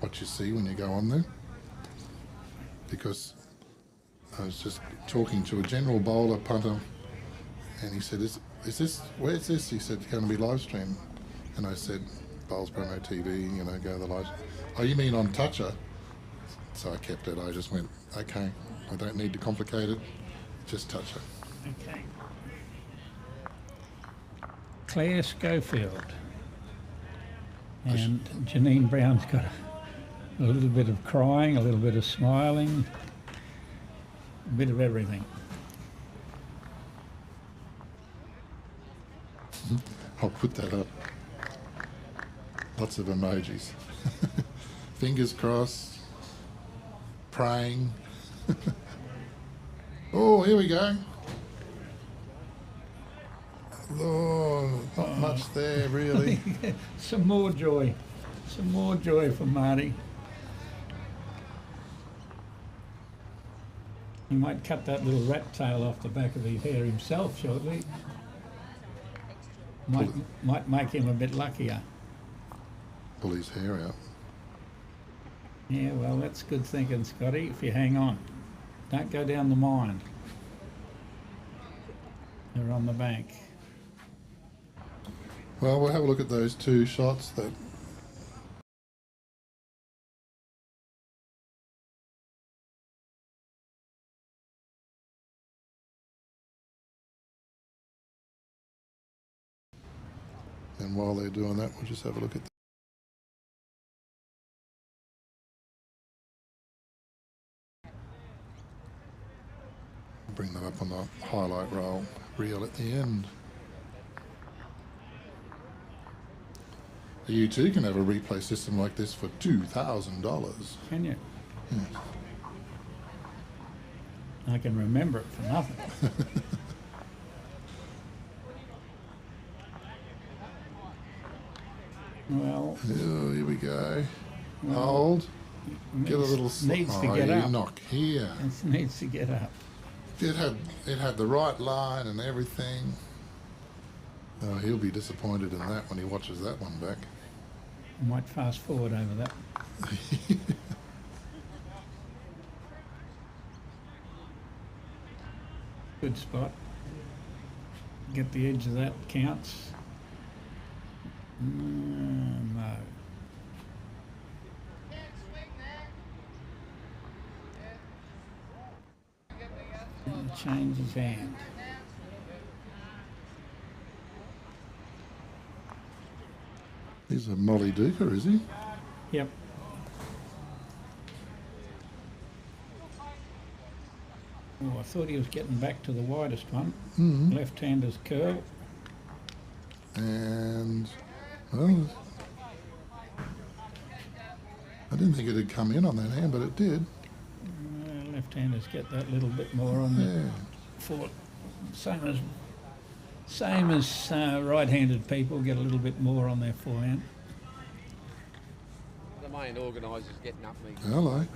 what you see when you go on there, because I was just talking to a general bowler punter, and he said, "Is this where's this?" He said, "Going to be live stream," and I said, "Bowls Promo TV, go the live." "Oh, you mean on toucher?" So I kept it. I just went, "Okay, I don't need to complicate it, just toucher." Okay. Claire Schofield. And Janine Brown's got a little bit of crying, a little bit of smiling, a bit of everything. I'll put that up. Lots of emojis. Fingers crossed. Praying. Oh, here we go. Oh, not much there, really. Some more joy for Marty. He might cut that little rat tail off the back of his hair himself shortly. Might make him a bit luckier. Pull his hair out. Yeah, well, that's good thinking, Scotty, if you hang on. Don't go down the mine. They're on the bank. Well, we'll have a look at those two shots that and while they're doing that, we'll just have a look at bring that up on the highlight reel at the end. You too can have a replay system like this for $2,000. Can you? Yes. I can remember it for nothing. Well, oh, here we go. Hold. Get a little. Needs to get up. Knock here. It needs to get up. It had the right line and everything. Oh, he'll be disappointed in that when he watches that one back. I might fast forward over that. Good spot. Get the edge of that, counts. No. And change his hand. He's a Molly Duker, is he? Yep. Oh, I thought he was getting back to the widest one. Mm-hmm. Left-hander's curl. And, well, I didn't think it had come in on that hand, but it did. Left-handers get that little bit more on the foot. Same as right-handed people get a little bit more on their forehand. The main organiser's getting up me. Hello.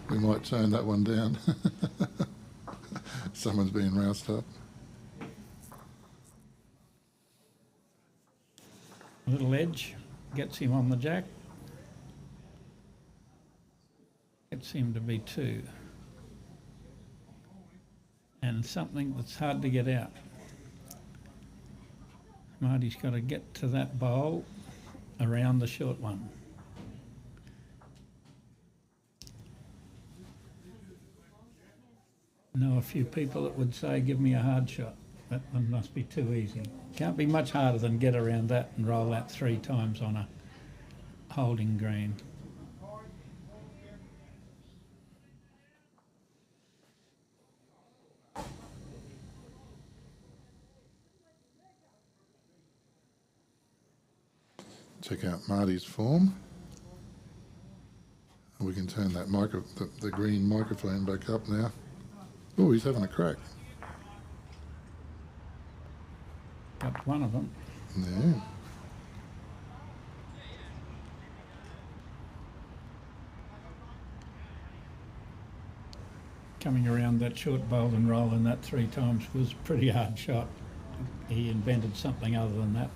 We might tone that one down. Someone's being roused up. A little edge, gets him on the jack. Gets him to be 2. And something that's hard to get out. Marty's got to get to that bowl around the short one. Know a few people that would say, give me a hard shot. That one must be too easy. Can't be much harder than get around that and roll that 3 times on a holding green. Check out Marty's form. We can turn that the green microphone back up now. Oh, he's having a crack. Got one of them. Yeah. Coming around that short bowl and rolling that 3 times was a pretty hard shot. He invented something other than that,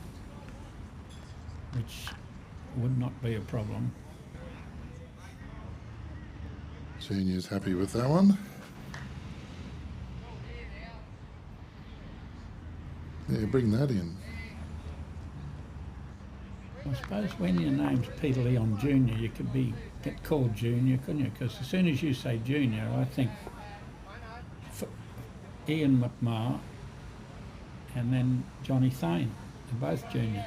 which would not be a problem. Junior's happy with that one. Yeah, bring that in. I suppose when your name's Peter Leon Jr., you could get called Junior, couldn't you? Because as soon as you say Junior, I think Ian McMahon and then Johnny Thane are both Junior.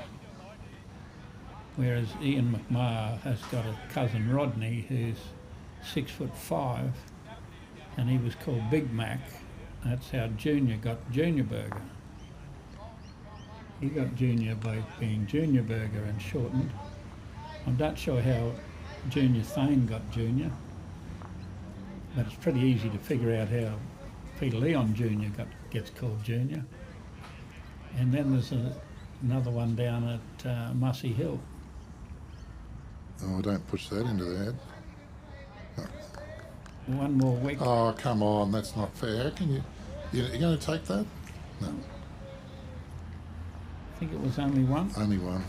Whereas Ian McMahon has got a cousin Rodney who's 6'5", and he was called Big Mac. That's how Junior got Junior Burger. He got Junior by being Junior Burger and shortened. I'm not sure how Junior Thane got Junior, but it's pretty easy to figure out how Peter Leon Jr. gets called Junior. And then there's another one down at Mussey Hill. Oh, don't push that into the head. One more week. Oh, come on, that's not fair. How can you? You're going to take that? No, I think it was only one. only one.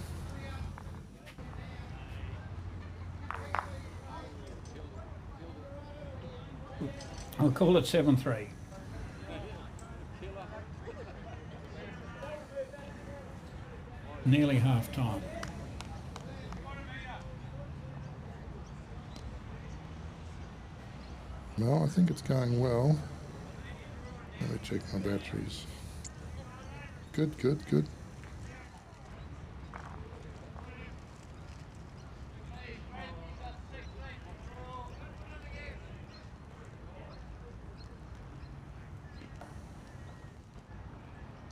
I'll call it 7-3. Nearly half time. Well, I think it's going well. Let me check my batteries. Good, good, good.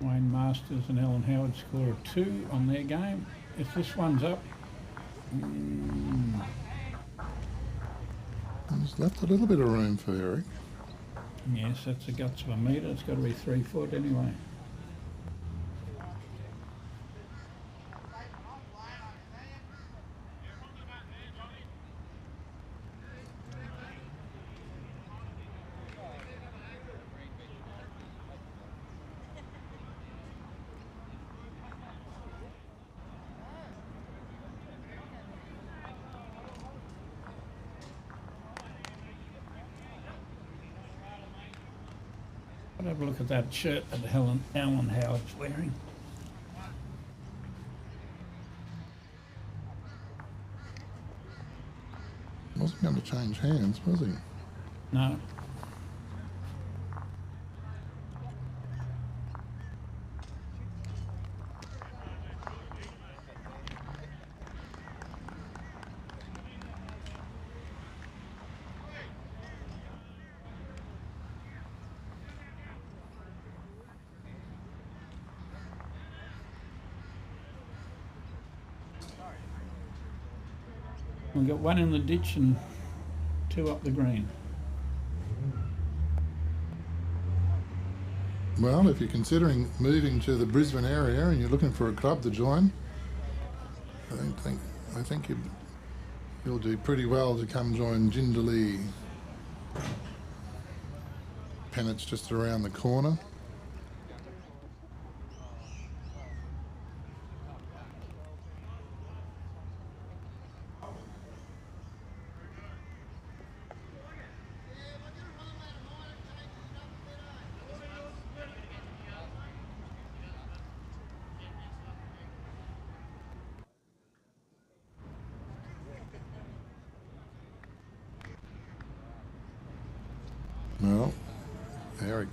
Wayne Masters and Alan Howard score a 2 on their game. If this one's up, There's left a little bit of room for Eric. yes, that's the guts of a metre. It's got to be 3 foot anyway. I'll have a look at that shirt that Alan Howard's wearing. Wasn't going to change hands, was he? No. We've got 1 in the ditch and 2 up the green. Well, if you're considering moving to the Brisbane area and you're looking for a club to join, I think you'll do pretty well to come join Jindalee. Pennett's just around the corner. Eric.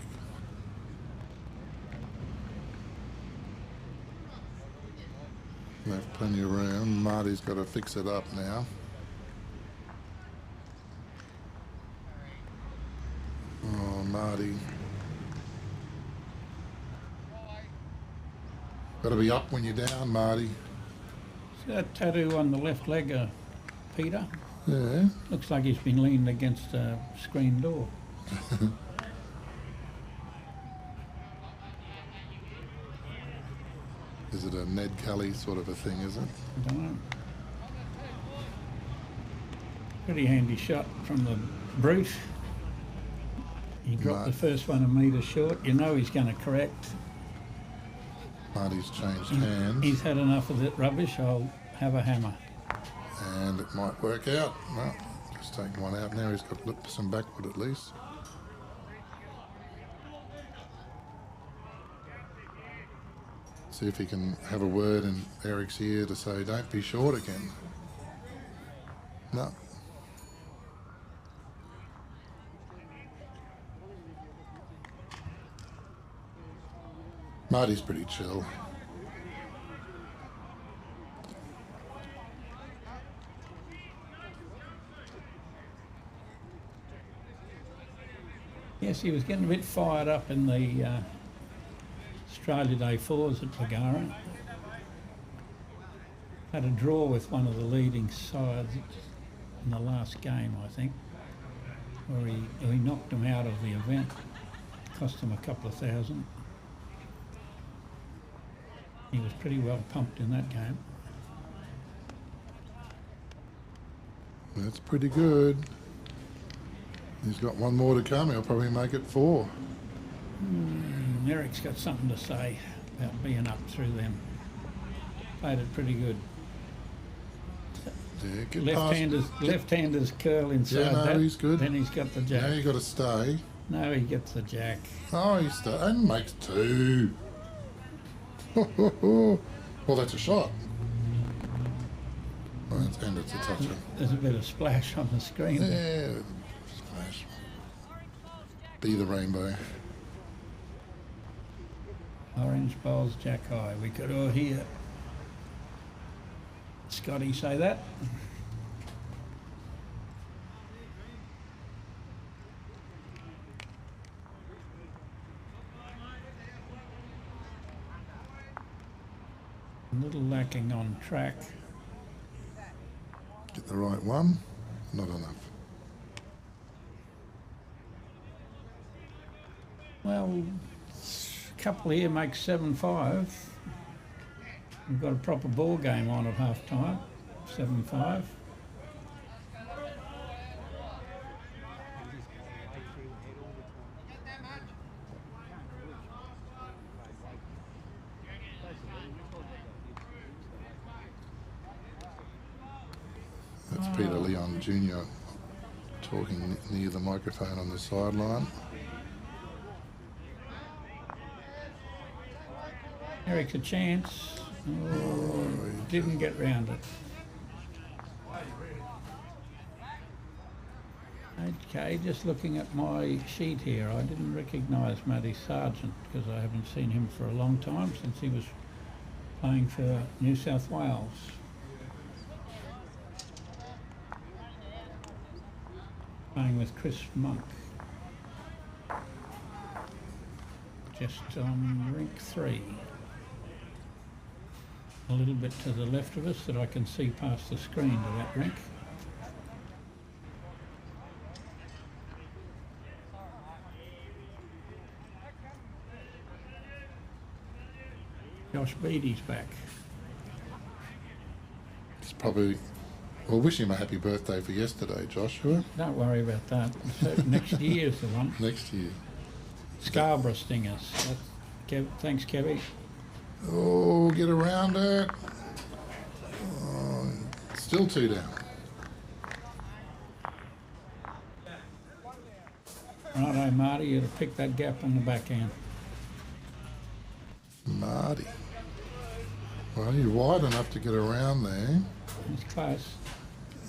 Left plenty of room. Marty's got to fix it up now. Oh, Marty. Got to be up when you're down, Marty. See that tattoo on the left leg, Peter? Yeah. Looks like he's been leaning against a screen door. Is it a Ned Kelly sort of a thing, is it? I don't know. Pretty handy shot from the brute. He dropped the first one a metre short. You know he's going to correct. Marty's changed hands. He's had enough of that rubbish. I'll have a hammer. And it might work out. Well, just taking one out now. He's got to look for some backward at least. See if he can have a word in Eric's ear to say, don't be short again. No. Marty's pretty chill. Yes, he was getting a bit fired up in the Australia Day fours at Pagara. Had a draw with one of the leading sides in the last game, I think, where he knocked him out of the event. Cost him a couple of thousand. He was pretty well pumped in that game. That's pretty good. He's got one more to come. He'll probably make it 4. Eric's got something to say about being up through them. Played it pretty good. Yeah, get Left-handers curl inside yeah, no, that. he's good. Then he's got the jack. Now you got to stay. No, he gets the jack. Oh, he stays and makes 2. Well, that's a shot. Oh, and it's a toucher. There's a bit of splash on the screen. Yeah, splash. Be the rainbow. Orange bowls, jack high. We could all hear Scotty say that. A little lacking on track. Get the right one. Not enough. Well, a couple here makes 7-5. We've got a proper ball game on at half time. 7-5. That's Peter Leon Jr. talking near the microphone on the sideline. Eric's a chance. Oh, didn't get round it. Okay, just looking at my sheet here, I didn't recognise Matty Sargent because I haven't seen him for a long time, since he was playing for New South Wales. Playing with Chris Monk. Just on rink 3. A little bit to the left of us that I can see past the screen to that rink. Josh Beattie's back. It's probably... Well, wish him a happy birthday for yesterday, Joshua. Don't worry about that. So next year's the one. Next year. Scarborough Stingers. Thanks, Kevy. Oh, get around it. Oh, still 2 down. Righto, Marty, you to pick that gap on the backhand. Marty. Well, you're wide enough to get around there. He's close.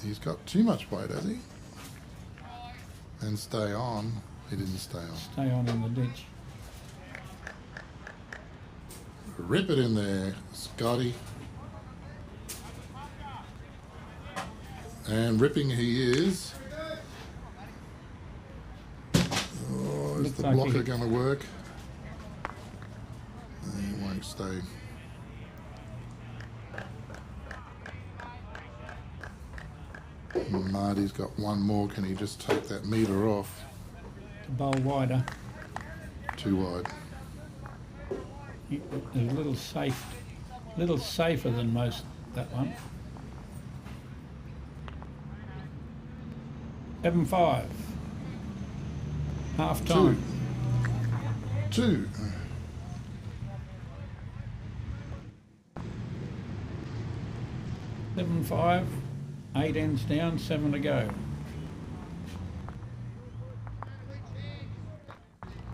He's got too much weight, has he? And stay on. He didn't stay on. Stay on in the ditch. Rip it in there, Scotty. And ripping he is. Oh, is Looks the like blocker he- going to work? He won't stay. Marty's got one more. Can he just take that metre off? The bowl wider. Too wide. It's a little safer than most, that one. 7-5. Half time. Two. 7-5. 8 ends down, 7 to go.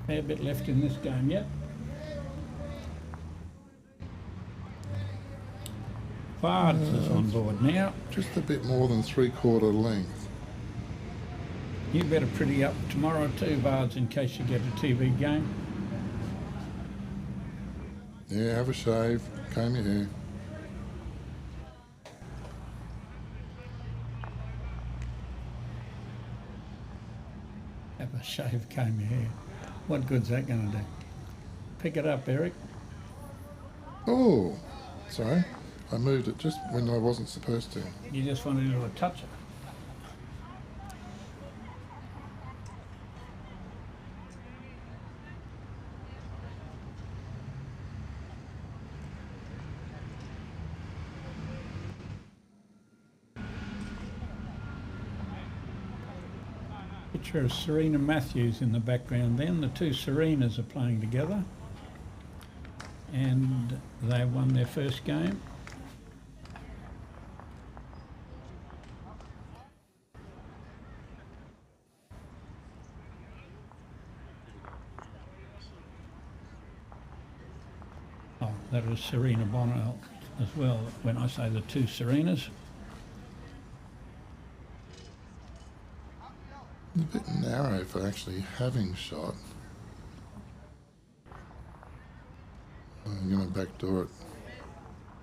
Fair bit left in this game yet. Bards is on board now. Just a bit more than 3/4 length. You better pretty up tomorrow too, Bards, in case you get a TV game. Yeah, have a shave. Comb your hair. Have a shave, comb your hair. What good's that going to do? Pick it up, Eric. Oh, sorry. I moved it just when I wasn't supposed to. You just wanted to touch it. Picture of Serena Matthews in the background then. The two Serenas are playing together. And they won their first game. Oh, that was Serena Bono as well, when I say the two Serenas. A bit narrow for actually having shot. I'm going to backdoor it.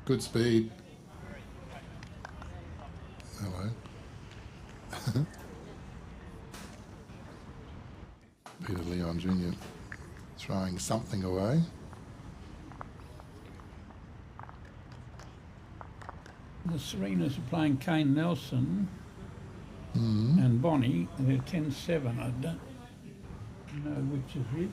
Good speed. Hello. Peter Leon Jr. throwing something away. The Serenas are playing Kane Nelson and Bonnie. They're 10-7. I don't know which is which.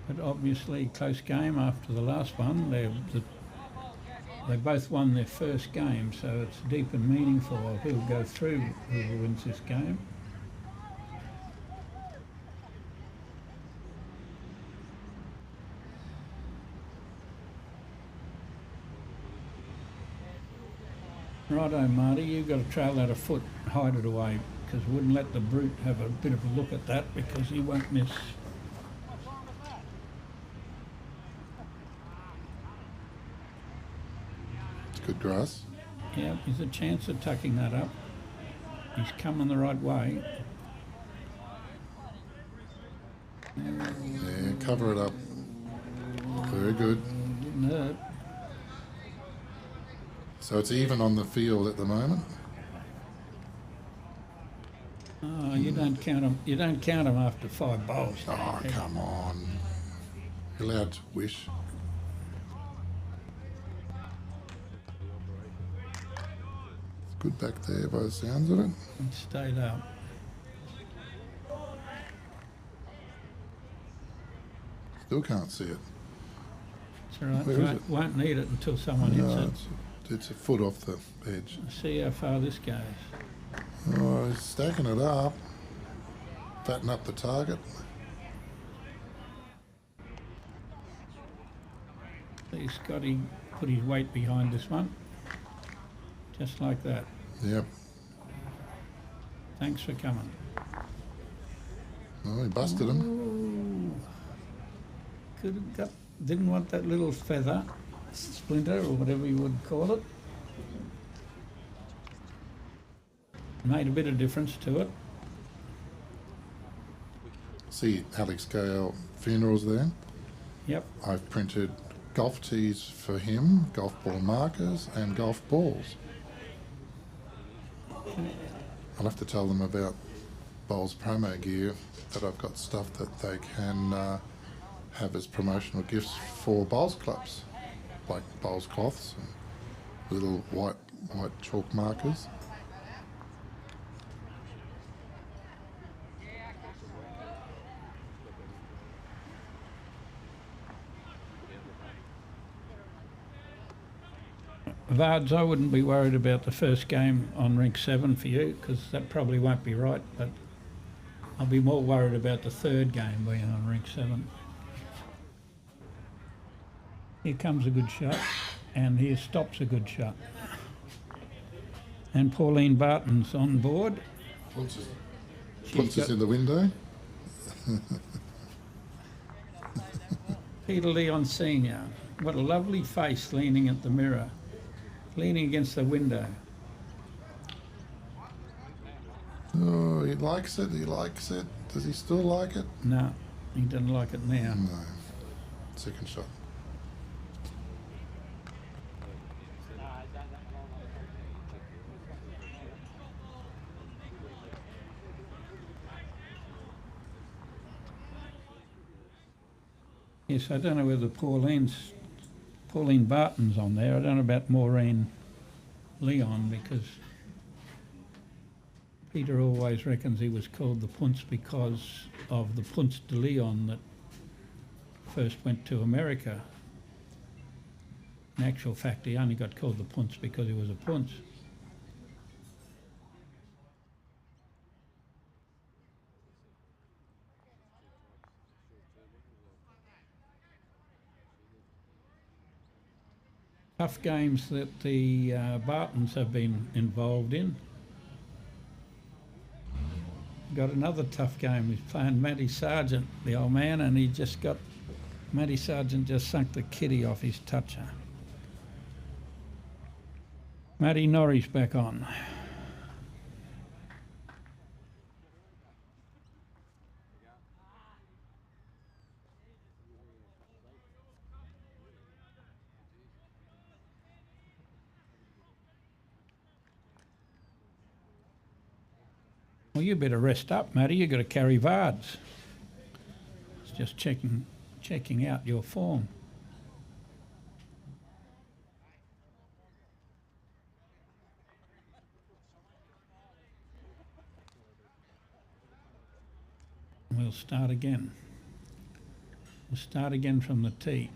But obviously close game after the last one. They both won their first game, so it's deep and meaningful of who'll go through, who wins this game. Righto, Marty, you've got to trail that a foot, hide it away, because we wouldn't let the brute have a bit of a look at that, because he won't miss. It's good grass. Yeah, there's a chance of tucking that up. He's coming the right way. Yeah, cover it up. Very good. Didn't hurt. So it's even on the field at the moment. Oh, you don't count them. You don't count them after 5 bowls. Oh, come on. You're allowed to wish. It's good back there by the sounds of it. It stayed up. Still can't see it. It's all right. Where is it? Won't need it until someone hits No, it. it's a foot off the edge. See how far this goes. Oh, he's stacking it up. Fatten up the target. See Scotty put his weight behind this one. Just like that. Yep. Thanks for coming. Oh, he busted him. Ooh. Could have got, didn't want that little feather, splinter or whatever you would call it. Made a bit of difference to it. see Alex Gale funerals there. Yep. I've printed golf tees for him, golf ball markers, and golf balls. I'll have to tell them about Bowls promo gear, that I've got stuff that they can have as promotional gifts for Bowls clubs, like Bowls cloths and little white chalk markers. Vards, I wouldn't be worried about the first game on rink 7 for you, because that probably won't be right, but I'll be more worried about the third game being on rink 7. Here comes a good shot, and here stops a good shot. And Pauline Barton's on board. Punches in the window. Peter Leon Sr. What a lovely face leaning at the mirror, leaning against the window. Oh, he likes it, he likes it. Does he still like it? No, he doesn't like it now. No. Second shot. Yes, I don't know whether Pauline Barton's on there. I don't know about Maureen Leon, because Peter always reckons he was called the Punce because of the Punce de Leon that first went to America. In actual fact, he only got called the Punce because he was a Punce. Tough games that the Bartons have been involved in. Got another tough game. He's playing Matty Sargent, the old man, and Matty Sargent just sunk the kitty off his toucher. Matty Norris back on. Well, you better rest up, Matty. You've got to carry Vards. It's just checking out your form. We'll start again. We'll start again from the tee.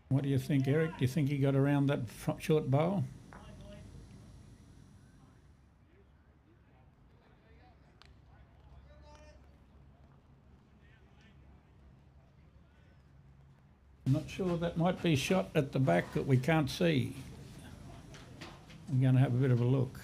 What do you think, Eric? Do you think he got around that short bowl? I'm not sure. That might be shot at the back that we can't see. I'm going to have a bit of a look.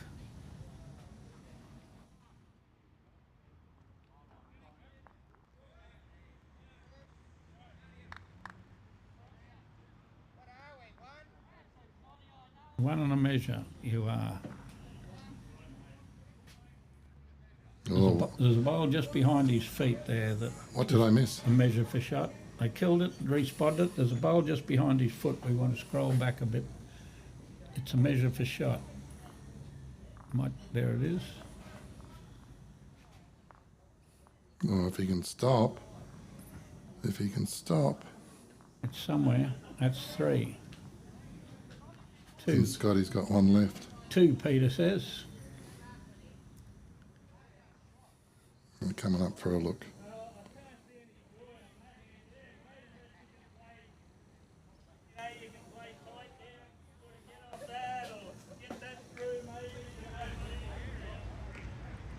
One on a measure, you are. There's a bowl just behind his feet there. What did I miss? A measure for shot. They killed it, respotted it. There's a bowl just behind his foot. We want to scroll back a bit. It's a measure for shot. There it is. Oh, if he can stop. If he can stop. It's somewhere. That's 3. 2. And Scotty's got one left. 2, Peter says. I'm coming up for a look.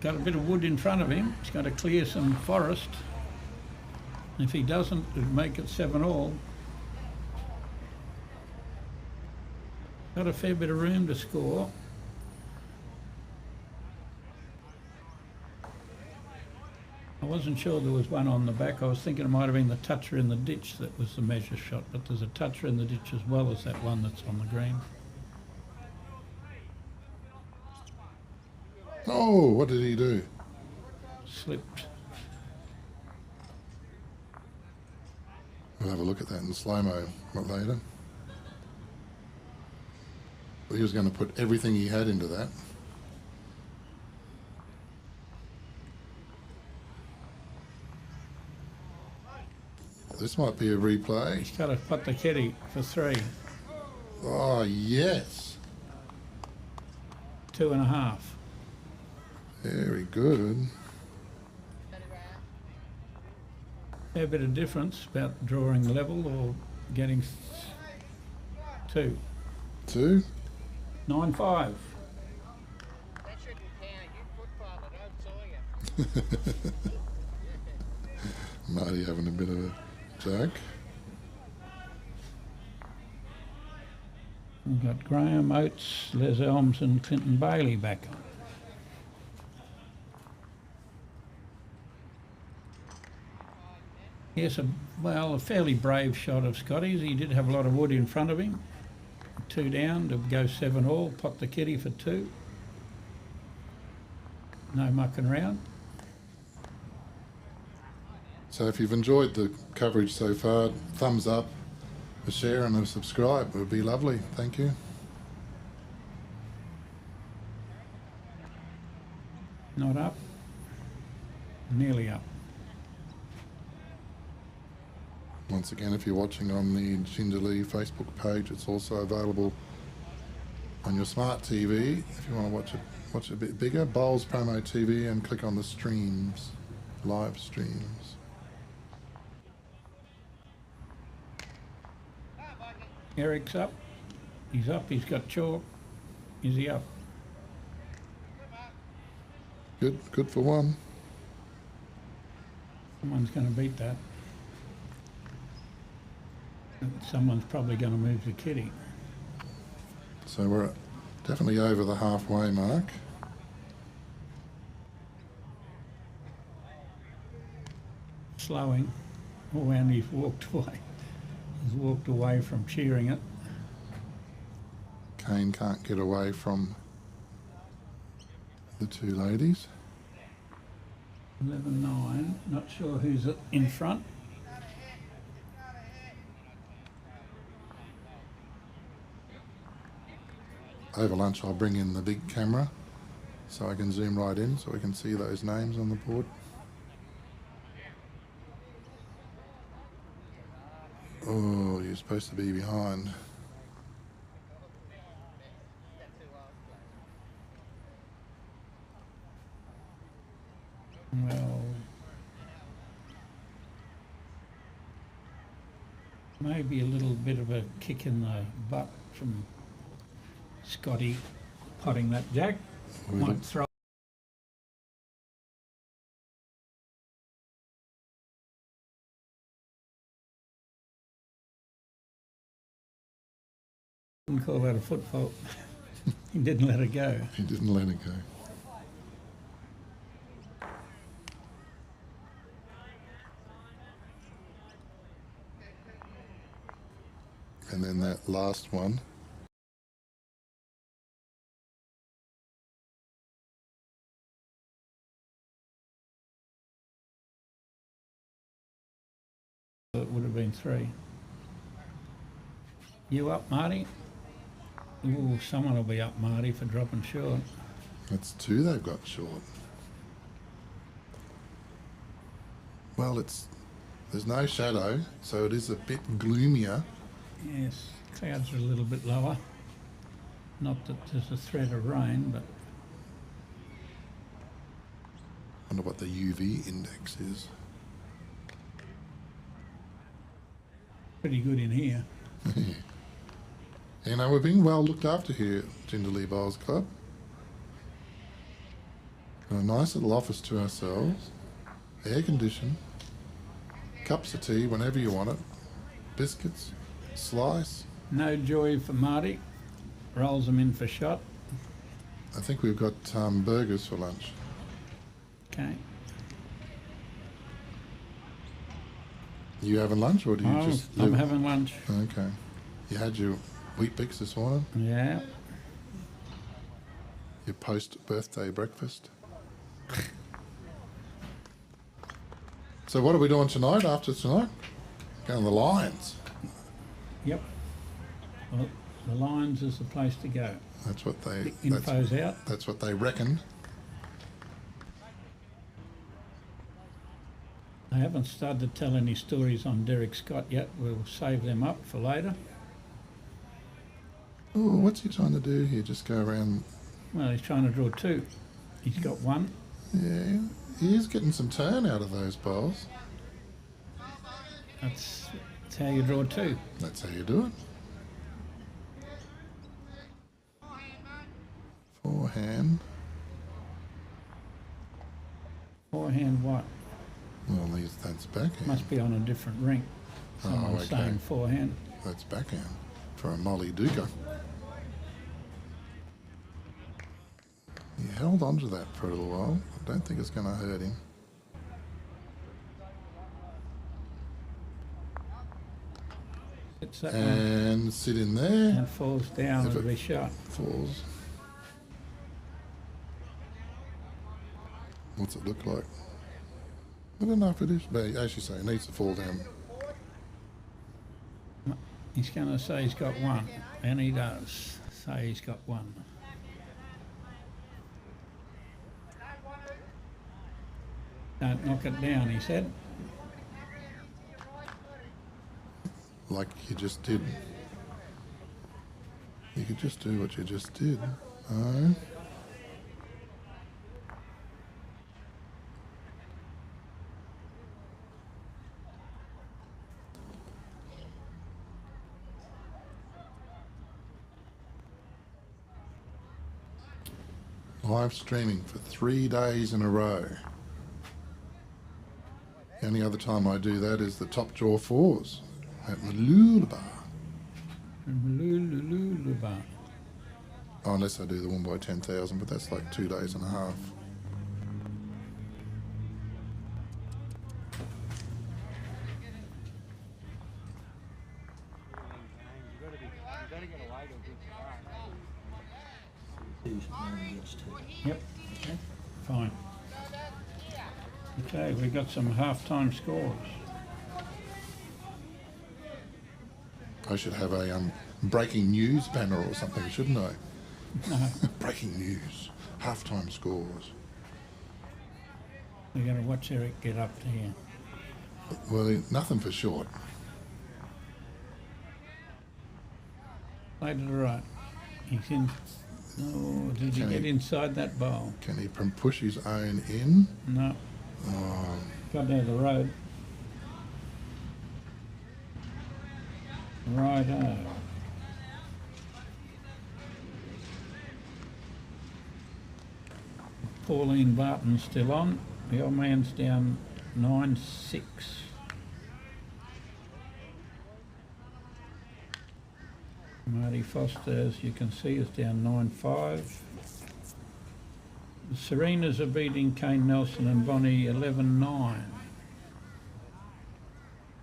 Got a bit of wood in front of him. He's got to clear some forest. If he doesn't, it'll make it 7 all. Got a fair bit of room to score. I wasn't sure there was one on the back. I was thinking it might have been the toucher in the ditch that was the measure shot, but there's a toucher in the ditch as well as that one that's on the green. Oh, what did he do? Slipped. We'll have a look at that in slow-mo later. He was going to put everything he had into that. This might be a replay. He's got to put the kitty for 3. Oh, yes. 2.5. Very good. Fair bit of difference about drawing level or getting 2. 2. 9.5. That shouldn't count. You footballer, don't saw you. Marty having a bit of a joke. We've got Graham, Oates, Les Elms and Clinton Bailey back on. Yes, a fairly brave shot of Scotty's. He did have a lot of wood in front of him. 2 down to go 7 all, pot the kitty for 2. No mucking around. So if you've enjoyed the coverage so far, thumbs up, a share and a subscribe would be lovely. Thank you. Not up. Nearly up. Once again, if you're watching on the Jindalee Facebook page, it's also available on your smart TV. If you want to watch it a bit bigger, Bowls Promo TV, and click on the streams, live streams. Eric's up. He's up. He's got chalk. Is he up? Good for 1. Someone's going to beat that. Someone's probably going to move the kitty. So we're definitely over the halfway mark. Slowing. Oh, and he's walked away. He's walked away from cheering it. Kane can't get away from the 2 ladies. 11-9. Not sure who's in front. Over lunch I'll bring in the big camera so I can zoom right in so we can see those names on the board. Oh, you're supposed to be behind. Well, maybe a little bit of a kick in the butt from Scotty potting that jack. Might throw. Wouldn't call that a foot fault. He didn't let it go. He didn't let it go. And then that last one. It would have been 3. You up, Marty? Ooh, someone will be up, Marty, for dropping short. That's 2 they've got short. Well, there's no shadow, so it is a bit gloomier. Yes, clouds are a little bit lower. Not that there's a threat of rain, but Wonder what the UV index is. pretty good in here. You know, we're being well looked after here at Jindalee Bowls Club. Got a nice little office to ourselves, air conditioned, cups of tea whenever you want it, biscuits, slice. No joy for Marty. rolls them in for shot. I think we've got burgers for lunch. Okay. You having lunch or do you Oh, just I'm live? having lunch. Okay. You had your wheat bix this morning? Yeah. Your post-birthday breakfast? So what are we doing tonight, after tonight? Going to the Lions. Yep. Well, the Lions is the place to go. That's what they... The info's out. That's what they reckon. I haven't started to tell any stories on Derek Scott yet. We'll save them up for later. Oh, what's he trying to do here? Just go around... Well, he's trying to draw two. He's got one. Yeah, he is getting some turn out of those bowls. That's how you draw two. That's how you do it. Forehand. Forehand what? Well, that's backhand. Must be on a different rink. Someone's okay. saying forehand. That's backhand for a Molly Duca. He held on to that for a little while. I don't think it's going to hurt him. It's that one. And sit in there. And falls down If with it the shot. falls. What's it look like? I don't know if it is, but as you say, it needs to fall down. He's going to say he's got one, and he does say he's got one. Don't knock it down, he said. Like you just did. You could just do what you just did. Oh. Live streaming for 3 days in a row. The only other time I do that is the top draw fours at Malulabar. Oh, unless I do the 1 by 10,000, but that's like 2 days and a half. Yep. Okay. Fine. Okay, we've got some half-time scores. I should have a breaking news banner or something, shouldn't I? No, Breaking news, halftime scores. we're going to watch Eric get up to here. Well, nothing for short. Play to the right. He's in. Oh, did he Can get he- inside that bowl? Can he push his own in? No. Oh, Got down the road. Righto. Pauline Barton's still on. The old man's down 9-6. Marty Foster, as you can see, is down 9-5. The Serenas are beating Kane Nelson and Bonnie 11-9.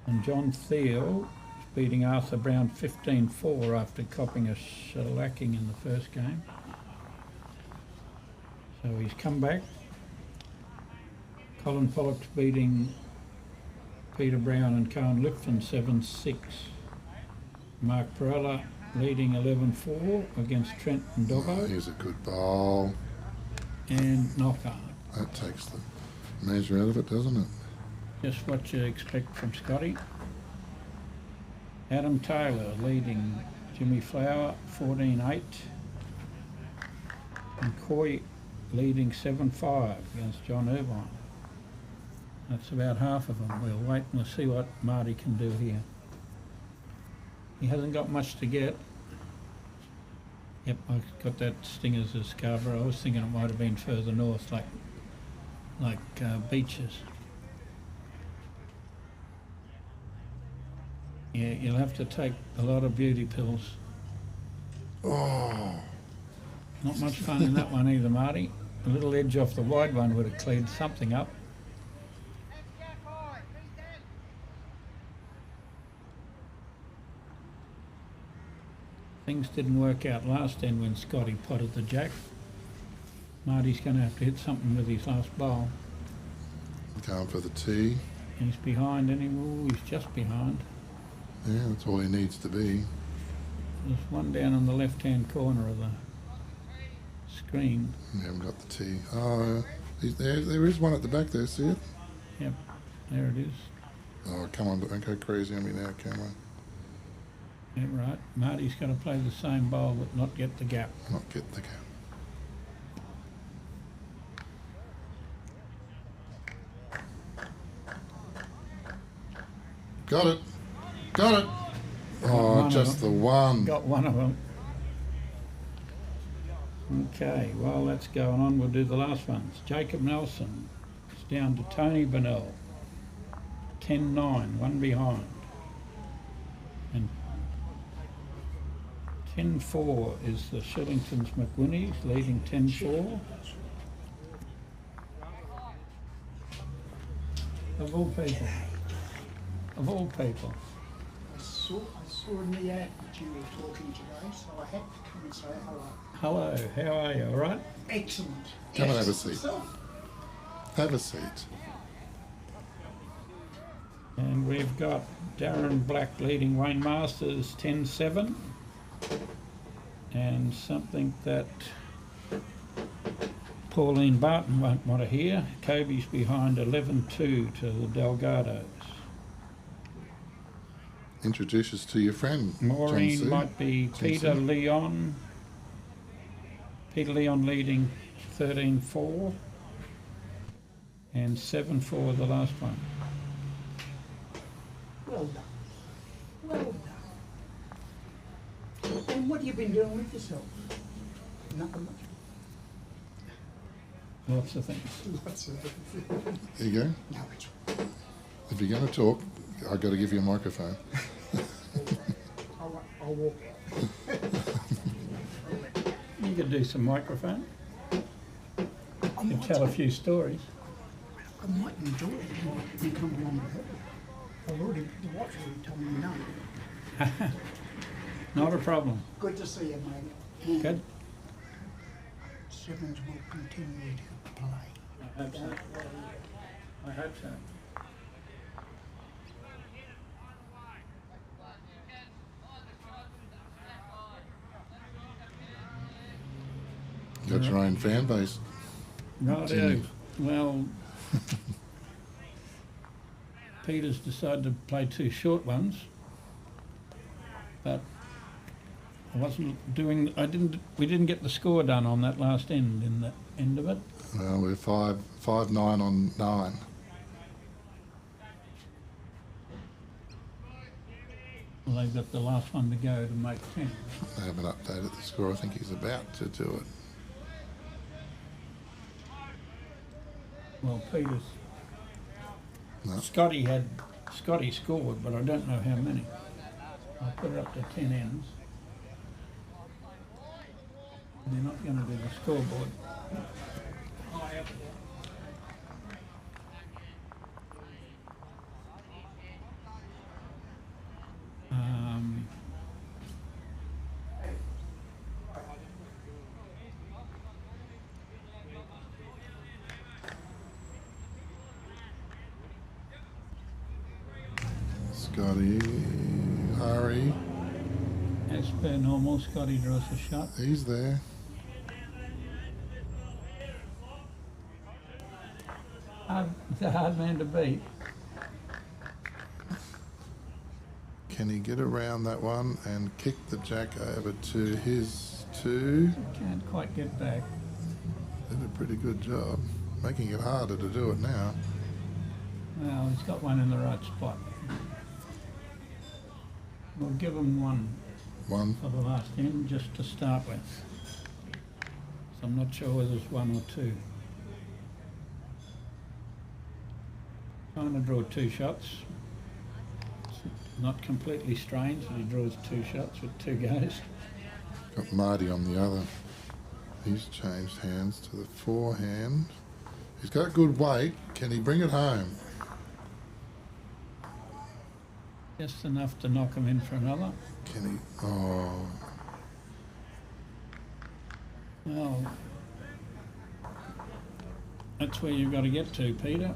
And John Thiel is beating Arthur Brown 15-4 after copping a shellacking in the first game. So he's come back. Colin Pollock's beating Peter Brown and Cohen Lifton 7-6. Mark Perella leading 11-4 against Trent and Doggo. here's a good bowl. And Knocker. That takes the measure out of it, doesn't it? Just what you expect from Scotty. Adam Taylor leading Jimmy Flower 14-8. And Coy leading 7-5 against John Irvine. That's about half of them. We'll wait and we'll see what Marty can do here. He hasn't got much to get. Yep, I've got that Stingers as Scarborough. I was thinking it might have been further north, like Beaches. Yeah, you'll have to take a lot of beauty pills Oh, Not much fun in that one either, Marty. A little edge off the wide one would have cleared something up. Things didn't work out last end when Scotty potted the jack. Marty's going to have to hit something with his last bowl. going for the tee. He's behind anymore. He's just behind. Yeah, that's all he needs to be. There's one down on the left-hand corner of the screen. We haven't got the tee. Oh, there is one at the back there, see it? Yep, there it is. Oh, come on, don't go crazy on me now, camera. Yeah, right. Marty's got to play the same bowl but not get the gap. Not get the gap. Got it. Got it. Oh, just the one. Got one of them. Okay, while that's going on, we'll do the last ones. Jacob Nelson is down to Tony Bennell. 10-9, one behind. And 10-4 is the Shillingtons McWhinnies, leading 10-4. Of all people. Of all people. I saw in the ad that you were talking today, so I had to come and say hello. Hello, how are you? All right? Excellent. Come and have a seat. Have a seat. And we've got Darren Black leading Wayne Masters 10-7. And something that Pauline Barton won't want to hear. Kobe's behind 11-2 to the Delgados. Introduce us to your friend. Maureen John C. might be John Peter C. Leon. Peter Leon leading 13-4. And 7-4 the last one. Well done. Well done. And what have you been doing with yourself? Nothing much. Lots of things. Lots of There you go. No, it's If you're going to talk, I've got to give you a microphone. I'll walk out. You could do some microphone. I You could might, tell a few stories. I might enjoy it if you come along with it. I've already watched it and told me no. Not a problem. Good to see you, mate. Good. Sevens will continue to play. I hope so. I hope so. Got your own fan base. Righto. Continue. Well, Peter's decided to play two short ones, but I wasn't doing. We didn't get the score done on that last end. In the end of it, Well, we're 5-9 on 9. well, they've got the last one to go to make 10. I haven't updated the score. I think he's about to do it. Well, Peter's. No. Scotty scored, but I don't know how many. I put it up to 10 ends. They're not going to do the scoreboard. Scotty, Harry, As per normal, Scotty draws a shot. he's there. He's a hard man to beat. Can he get around that one and kick the jack over to his two? Can't quite get back. Did a pretty good job. Making it harder to do it now. Well, he's got one in the right spot. We'll give him one One. for the last end just to start with. So I'm not sure whether it's one or two. Trying to draw two shots. It's not completely strange that he draws two shots with two goes. Got Marty on the other. He's changed hands to the forehand. He's got good weight. Can he bring it home? Just enough to knock him in for another. Can he? Oh, Well, that's where you've got to get to, Peter.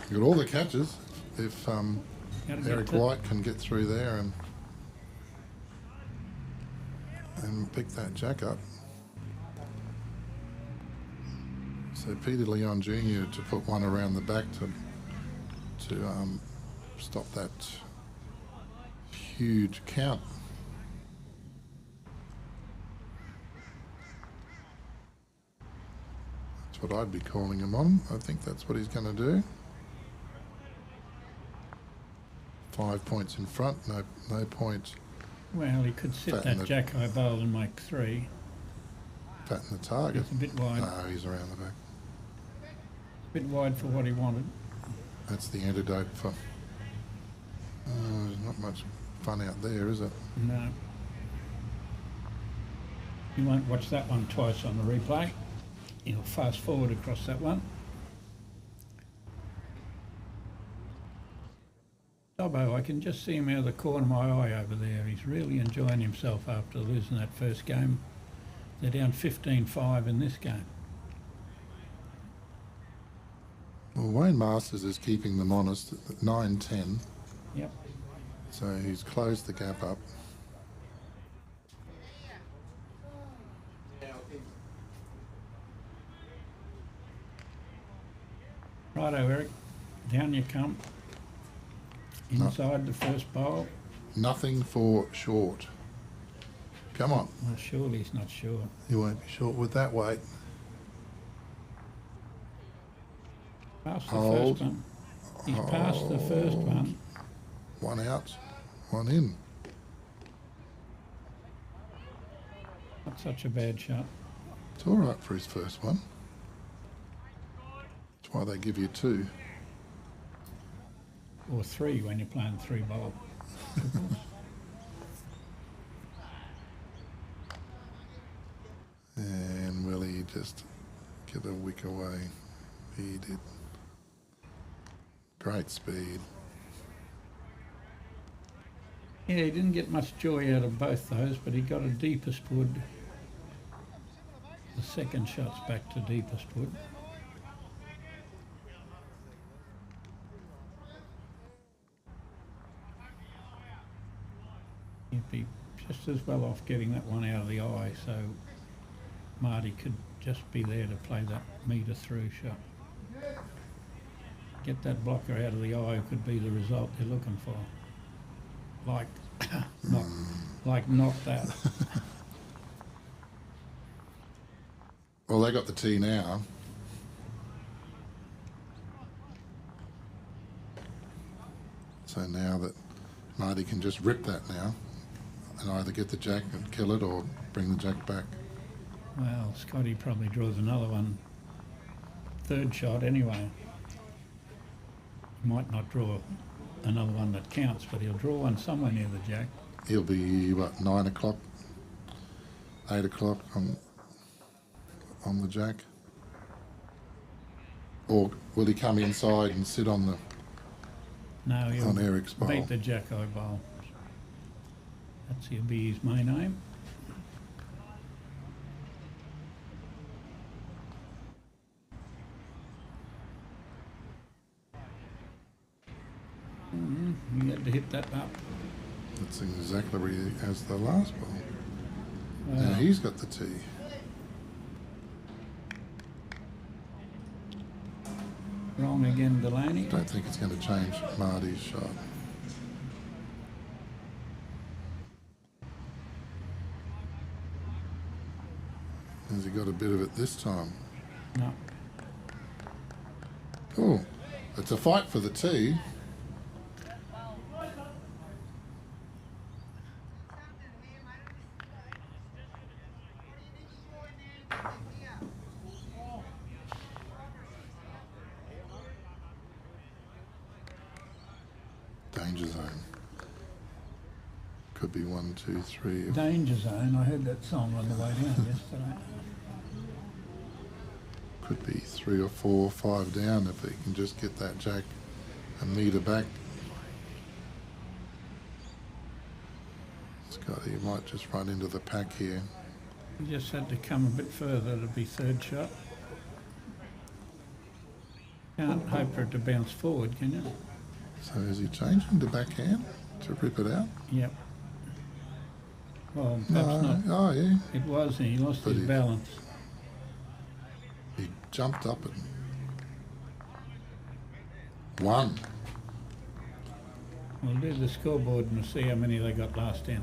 you got all the catches. If Gotta get Eric to- White can get through there and pick that jack up. So Peter Leon Jr. to put one around the back to stop that huge count. That's what I'd be calling him on. I think that's what he's going to do. 5 points in front, no point. Well, he could sit Fatten that the- jack high bowl and make 3. Fatten the target. It's a bit wide. No, he's around the back. Bit wide for what he wanted. That's the antidote for. There's not much fun out there, is it? No. You won't watch that one twice on the replay. You'll fast forward across that one. Dobbo, I can just see him out of the corner of my eye over there. He's really enjoying himself after losing that first game. They're down 15-5 in this game. Well, Wayne Masters is keeping them honest at 9-10, Yep. so he's closed the gap up. Righto, Eric. Down you come. Inside the first bowl. Nothing for short. Come on, Well, surely he's not sure. you won't be short with that weight. Past the Hold. first one. He's past the first one. One out, one in. Not such a bad shot. It's all right for his first one. That's why they give you 2. Or 3 when you're playing 3 bowl. And will he just get a wick away? He did. Great speed. Yeah, he didn't get much joy out of both those, but he got a deepest wood. The second shot's back to deepest wood. He'd be just as well off getting that one out of the eye, so Marty could just be there to play that metre through shot. Get that blocker out of the eye could be the result they're looking for. Like, not that. Well, they got the tee now. So now that Marty can just rip that now and either get the jack and kill it or bring the jack back. Well, Scotty probably draws another one. Third shot anyway. He might not draw another one that counts, but he'll draw one somewhere near the jack. He'll be, what, 9 o'clock, 8 o'clock on the jack? Or will he come inside and sit on the... No, he'll On Eric's bowl. beat the jack eye bowl. He'll be his main aim. You had to hit that up. That's exactly where he has the last ball. Now Well, he's got the tee. wrong again, Delaney. Don't think it's going to change Marty's shot. Has he got a bit of it this time? No. Oh, it's a fight for the tee. Danger zone. Could be 1, 2, 3. Danger Zone. I heard that song on the way down yesterday. Could be 3 or 4 or 5 down if they can just get that jack a metre back. Scotty might just run into the pack here. He just had to come a bit further to be third shot. Can't hope for it to bounce forward, can you? So is he changing to backhand to rip it out? Yep. Well, perhaps not. Oh yeah. It was, and he lost But his balance. He jumped up and won. We'll do the scoreboard and see how many they got last end.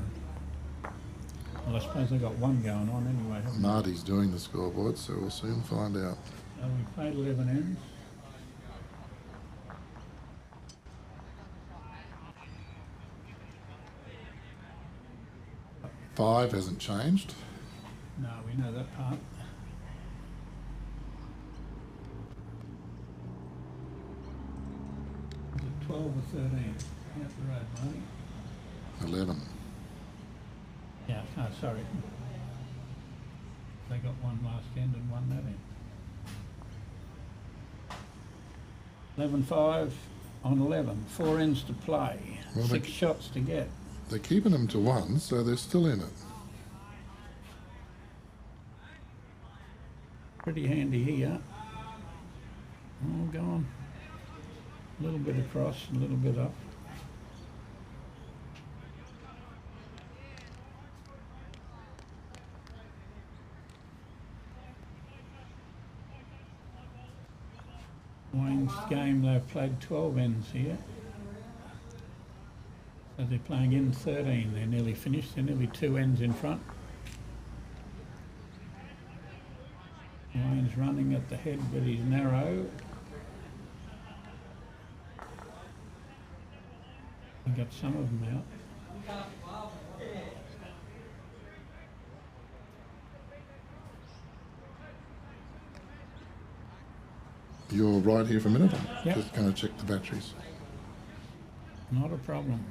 Well, I suppose they got one going on anyway, haven't they? Marty's doing the scoreboard, so we'll soon find out. So we played 11 ends. Five hasn't changed. No, we know that part. Is it 12 or 13? Out the road, Marty. 11. Yeah, oh, sorry. They got one last end and one that end. 11-5 on 11. 4 ends to play. Well, 6 shots to get. They're keeping them to 1, so they're still in it. Pretty handy here. Oh, go on. A little bit across, a little bit up. Wayne's game, they've played 12 ends here. So they're playing in 13. They're nearly finished. They're nearly 2 ends in front. Wayne's running at the head, but he's narrow. He got some of them out. You're right here for a minute. I'm Yep. just going to check the batteries. Not a problem.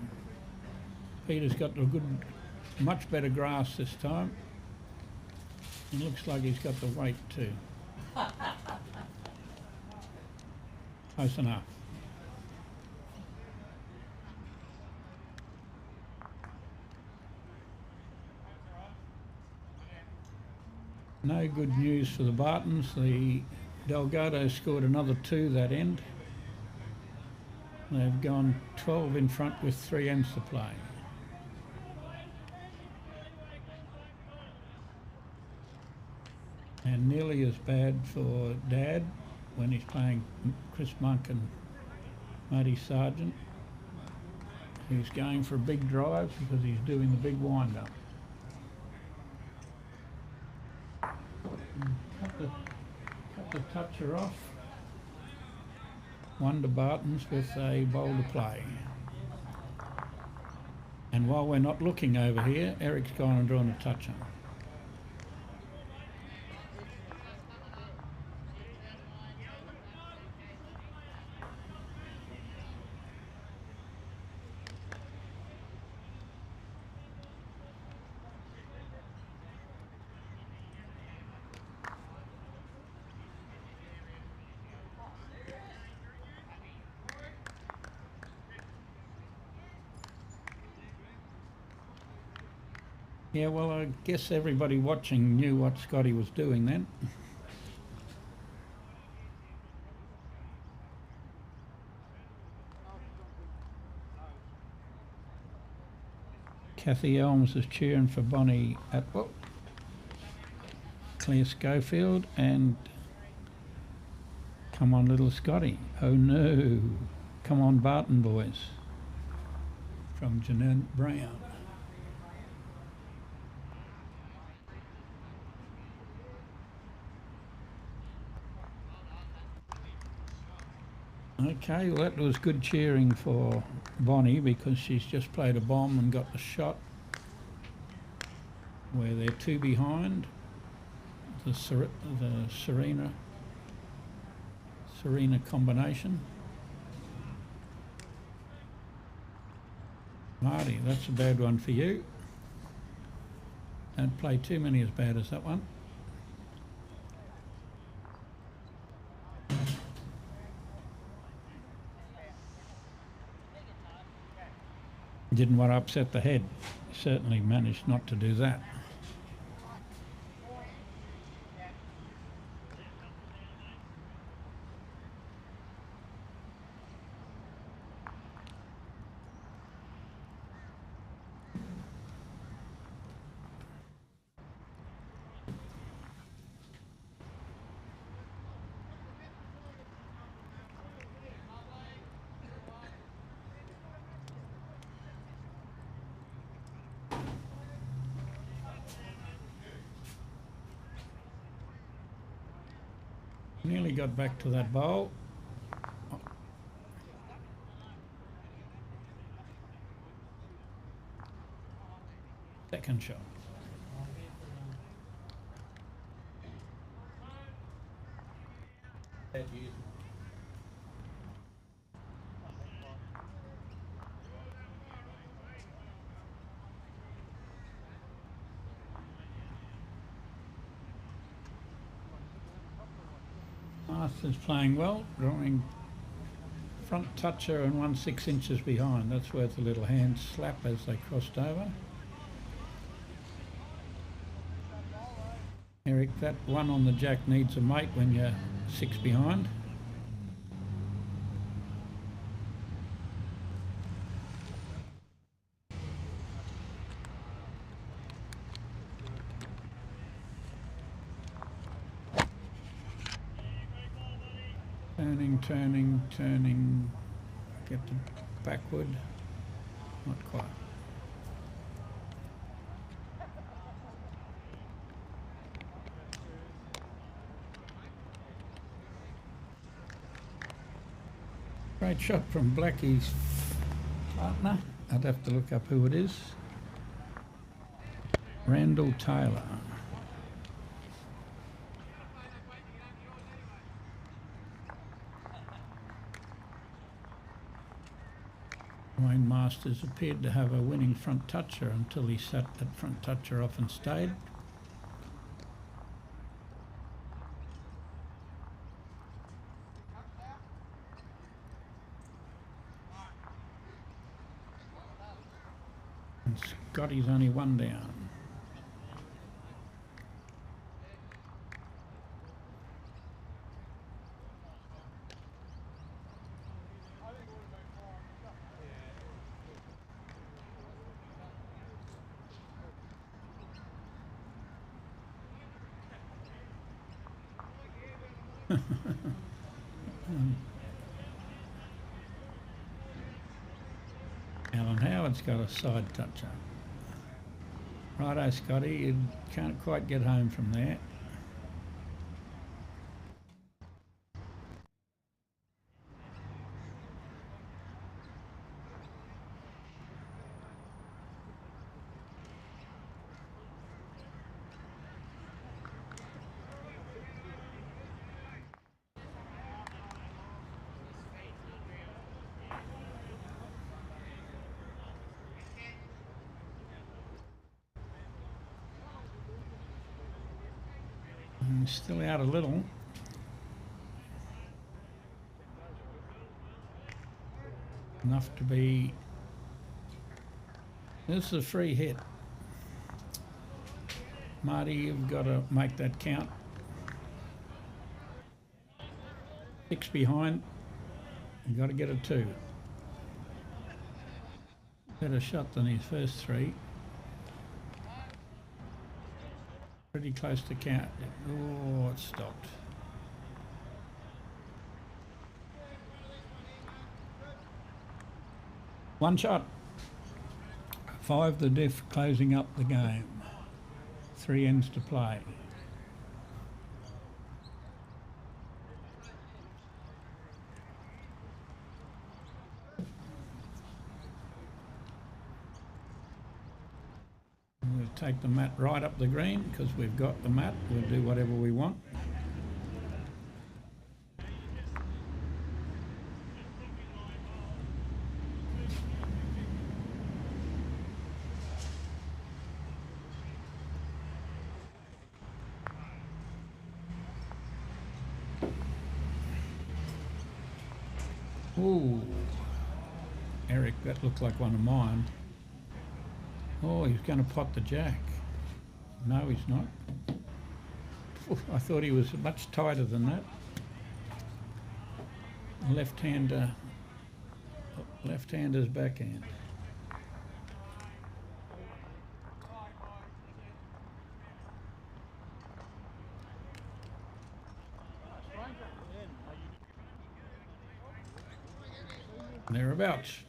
Peter's got a good, much better grass this time. It looks like he's got the weight too. Close enough. No good news for the Bartons. The Delgado scored another 2 that end. They've gone 12 in front with 3 ends to play. And nearly as bad for Dad when he's playing Chris Monk and Matty Sargent. He's going for a big drive because he's doing the big wind-up. Cut the toucher off. 1 to Bartons with a bowl to play. And while we're not looking over here, Eric's gone and drawn a toucher. Yeah, well, I guess everybody watching knew what Scotty was doing then. Kathy Elms is cheering for Bonnie Atwell. Claire Schofield and come on little Scotty. Oh no, come on Barton boys. From Jeanette Brown. Okay, well that was good cheering for Bonnie because she's just played a bomb and got the shot where they're 2 behind. The Serena combination. Marty, that's a bad one for you. Don't play too many as bad as that one. Didn't want to upset the head. Certainly managed not to do that. Nearly got back to that bowl. Second shot. Arthur's playing well, drawing front toucher and 1 6 inches behind. That's worth a little hand slap as they crossed over. Eric, that one on the jack needs a mate when you're 6 behind. Turning, get to backward, not quite. Great shot from Blackie's partner. I'd have to look up who it is. Randall Taylor. Wayne Masters appeared to have a winning front toucher until he sat that front toucher off and stayed. And Scotty's only 1 down. Alan Howard's got a side toucher. Righto, Scotty, you can't quite get home from there. Still out a little. Enough to be... This is a free hit. Marty, you've got to make that count. 6 behind. You've got to get a 2. Better shot than his first 3. Pretty close to count. Oh, it stopped. One shot. 5 the diff, closing up the game. 3 ends to play. We'll take the mat right up the green because we've got the mat. We'll do whatever we want. Ooh, Eric, that looked like one of mine. Oh, he's going to pot the jack. No, he's not. I thought he was much tighter than that. Left-hander's backhand. Thereabouts.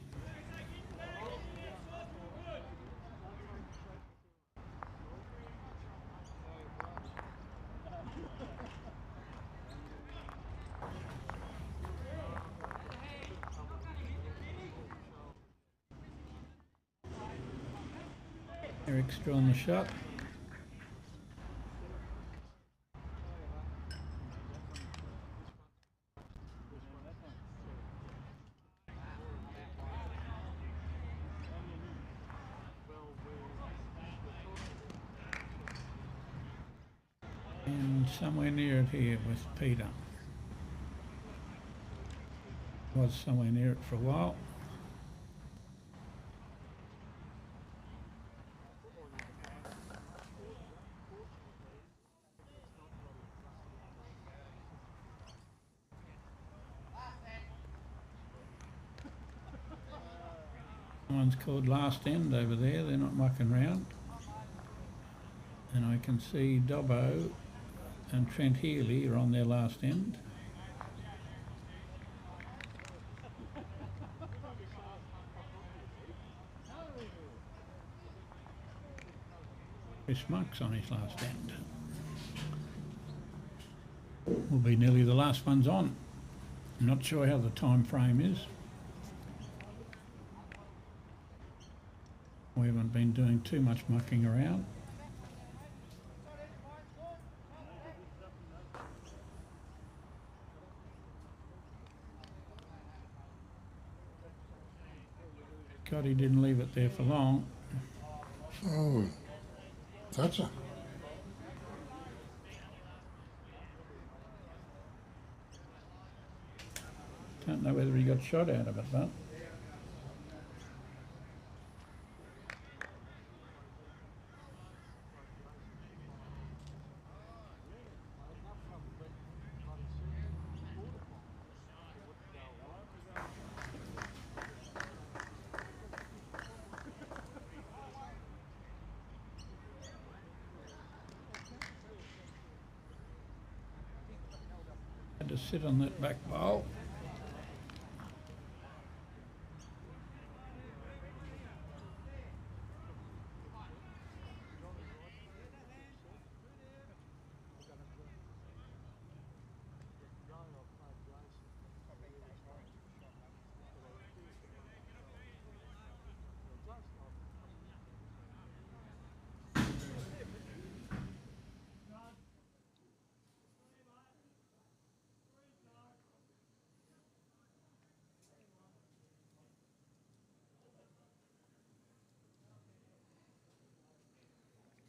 Eric's drawn the shot. And somewhere near it here with Peter. Was somewhere near it for a while. One's called Last End over there, they're not mucking around. And I can see Dobbo and Trent Healy are on their last end. Chris Monk's on his last end. Will be nearly the last one's on. I'm not sure how the time frame is. We haven't been doing too much mucking around. God, he didn't leave it there for long. Oh, Thatcher. Don't know whether he got shot out of it, but had to sit on that back bowl.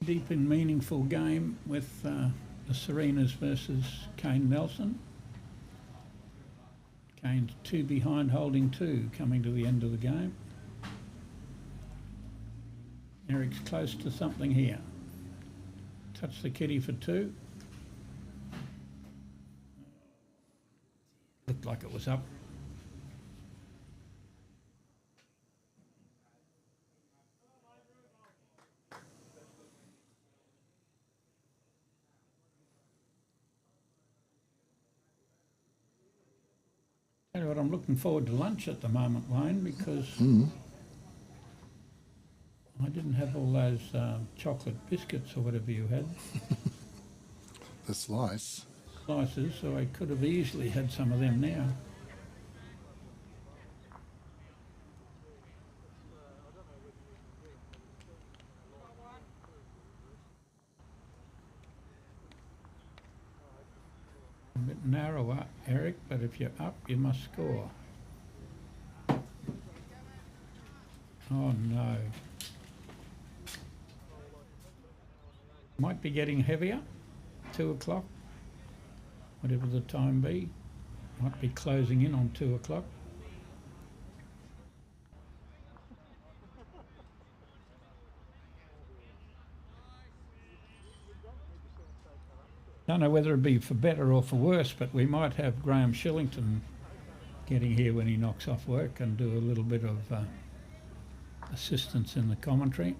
Deep and meaningful game with the Serenas versus Kane Nelson. Kane's 2 behind, holding 2, coming to the end of the game. Eric's close to something here. Touch the kitty for 2. Looked like it was up. Tell you what, I'm looking forward to lunch at the moment, Wayne, because I didn't have all those chocolate biscuits or whatever you had. The slices, So I could have easily had some of them now. A bit narrower, Eric, but if you're up, you must score. Oh no. Might be getting heavier. 2 o'clock, whatever the time be. Might be closing in on 2 o'clock. Don't know whether it'd be for better or for worse, but we might have Graham Shillington getting here when he knocks off work and do a little bit of assistance in the commentary.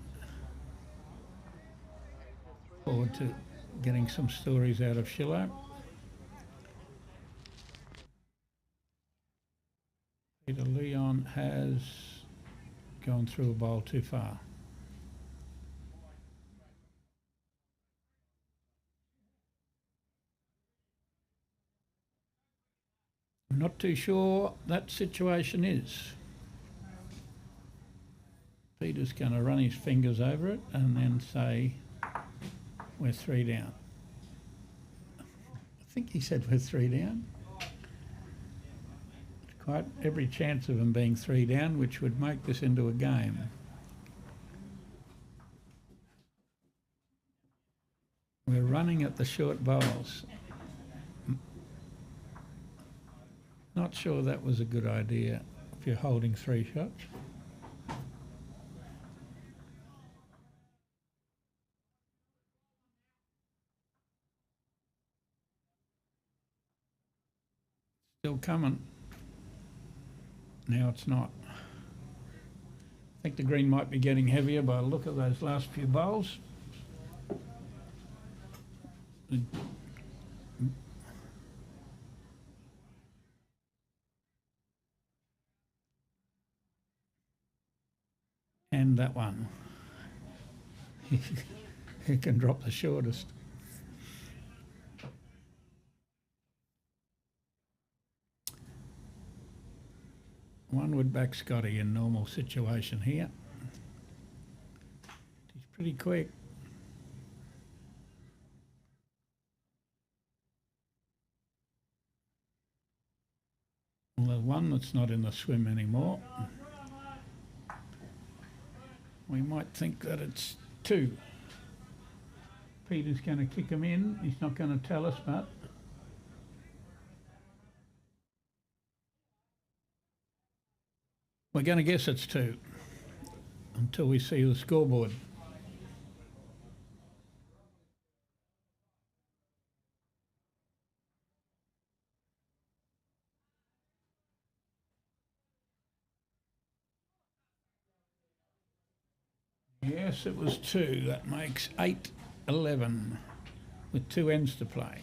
Forward to getting some stories out of Shillo. Peter Leon has gone through a bowl too far. I'm not too sure that situation is. Peter's going to run his fingers over it and then say, we're 3 down. I think he said we're 3 down. Quite every chance of him being 3 down, which would make this into a game. We're running at the short bowls. Not sure that was a good idea if you're holding 3 shots. Still coming. Now it's not. I think the green might be getting heavier by the look of those last few bowls. And that one. He can drop the shortest. One would back Scotty in normal situation here. He's pretty quick. Well, there's one that's not in the swim anymore. We might think that it's 2. Peter's going to kick him in. He's not going to tell us, but we're going to guess it's 2 until we see the scoreboard. Yes, it was 2. That makes 8-11 with 2 ends to play.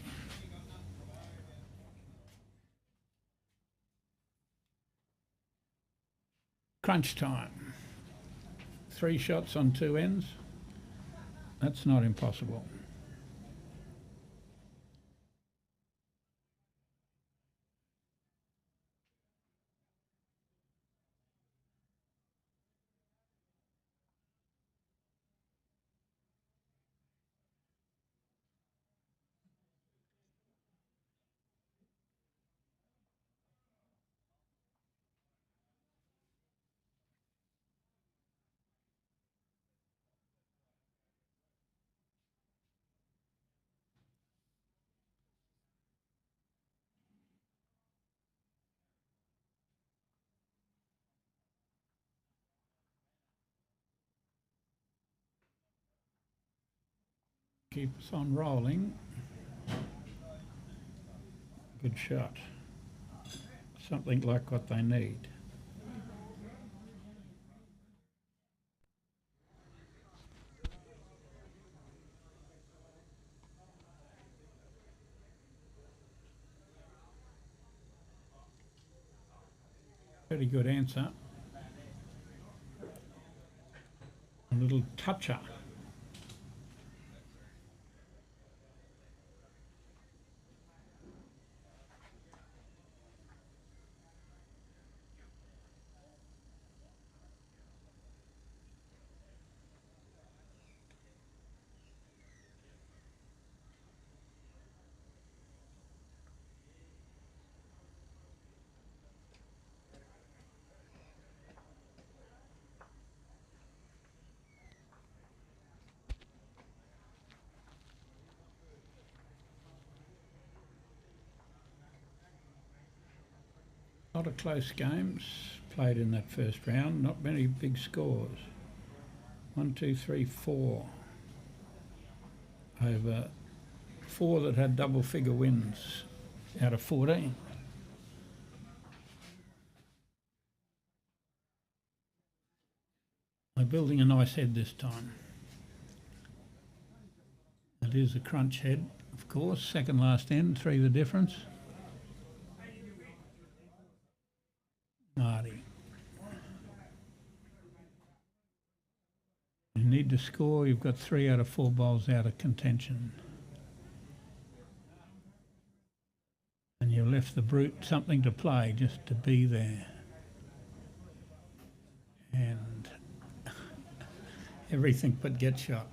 Crunch time. 3 shots on 2 ends. That's not impossible. Keep us on rolling. Good shot. Something like what they need. Pretty good answer. A little toucher. A lot of close games played in that first round, not many big scores. 1, 2, 3, 4 over 4 that had double figure wins out of 14. They're building a nice head this time. It is a crunch head, of course. Second last end, 3 the difference. Marty. You need to score. You've got 3 out of 4 bowls out of contention. And you left the brute something to play just to be there. And everything but get shot.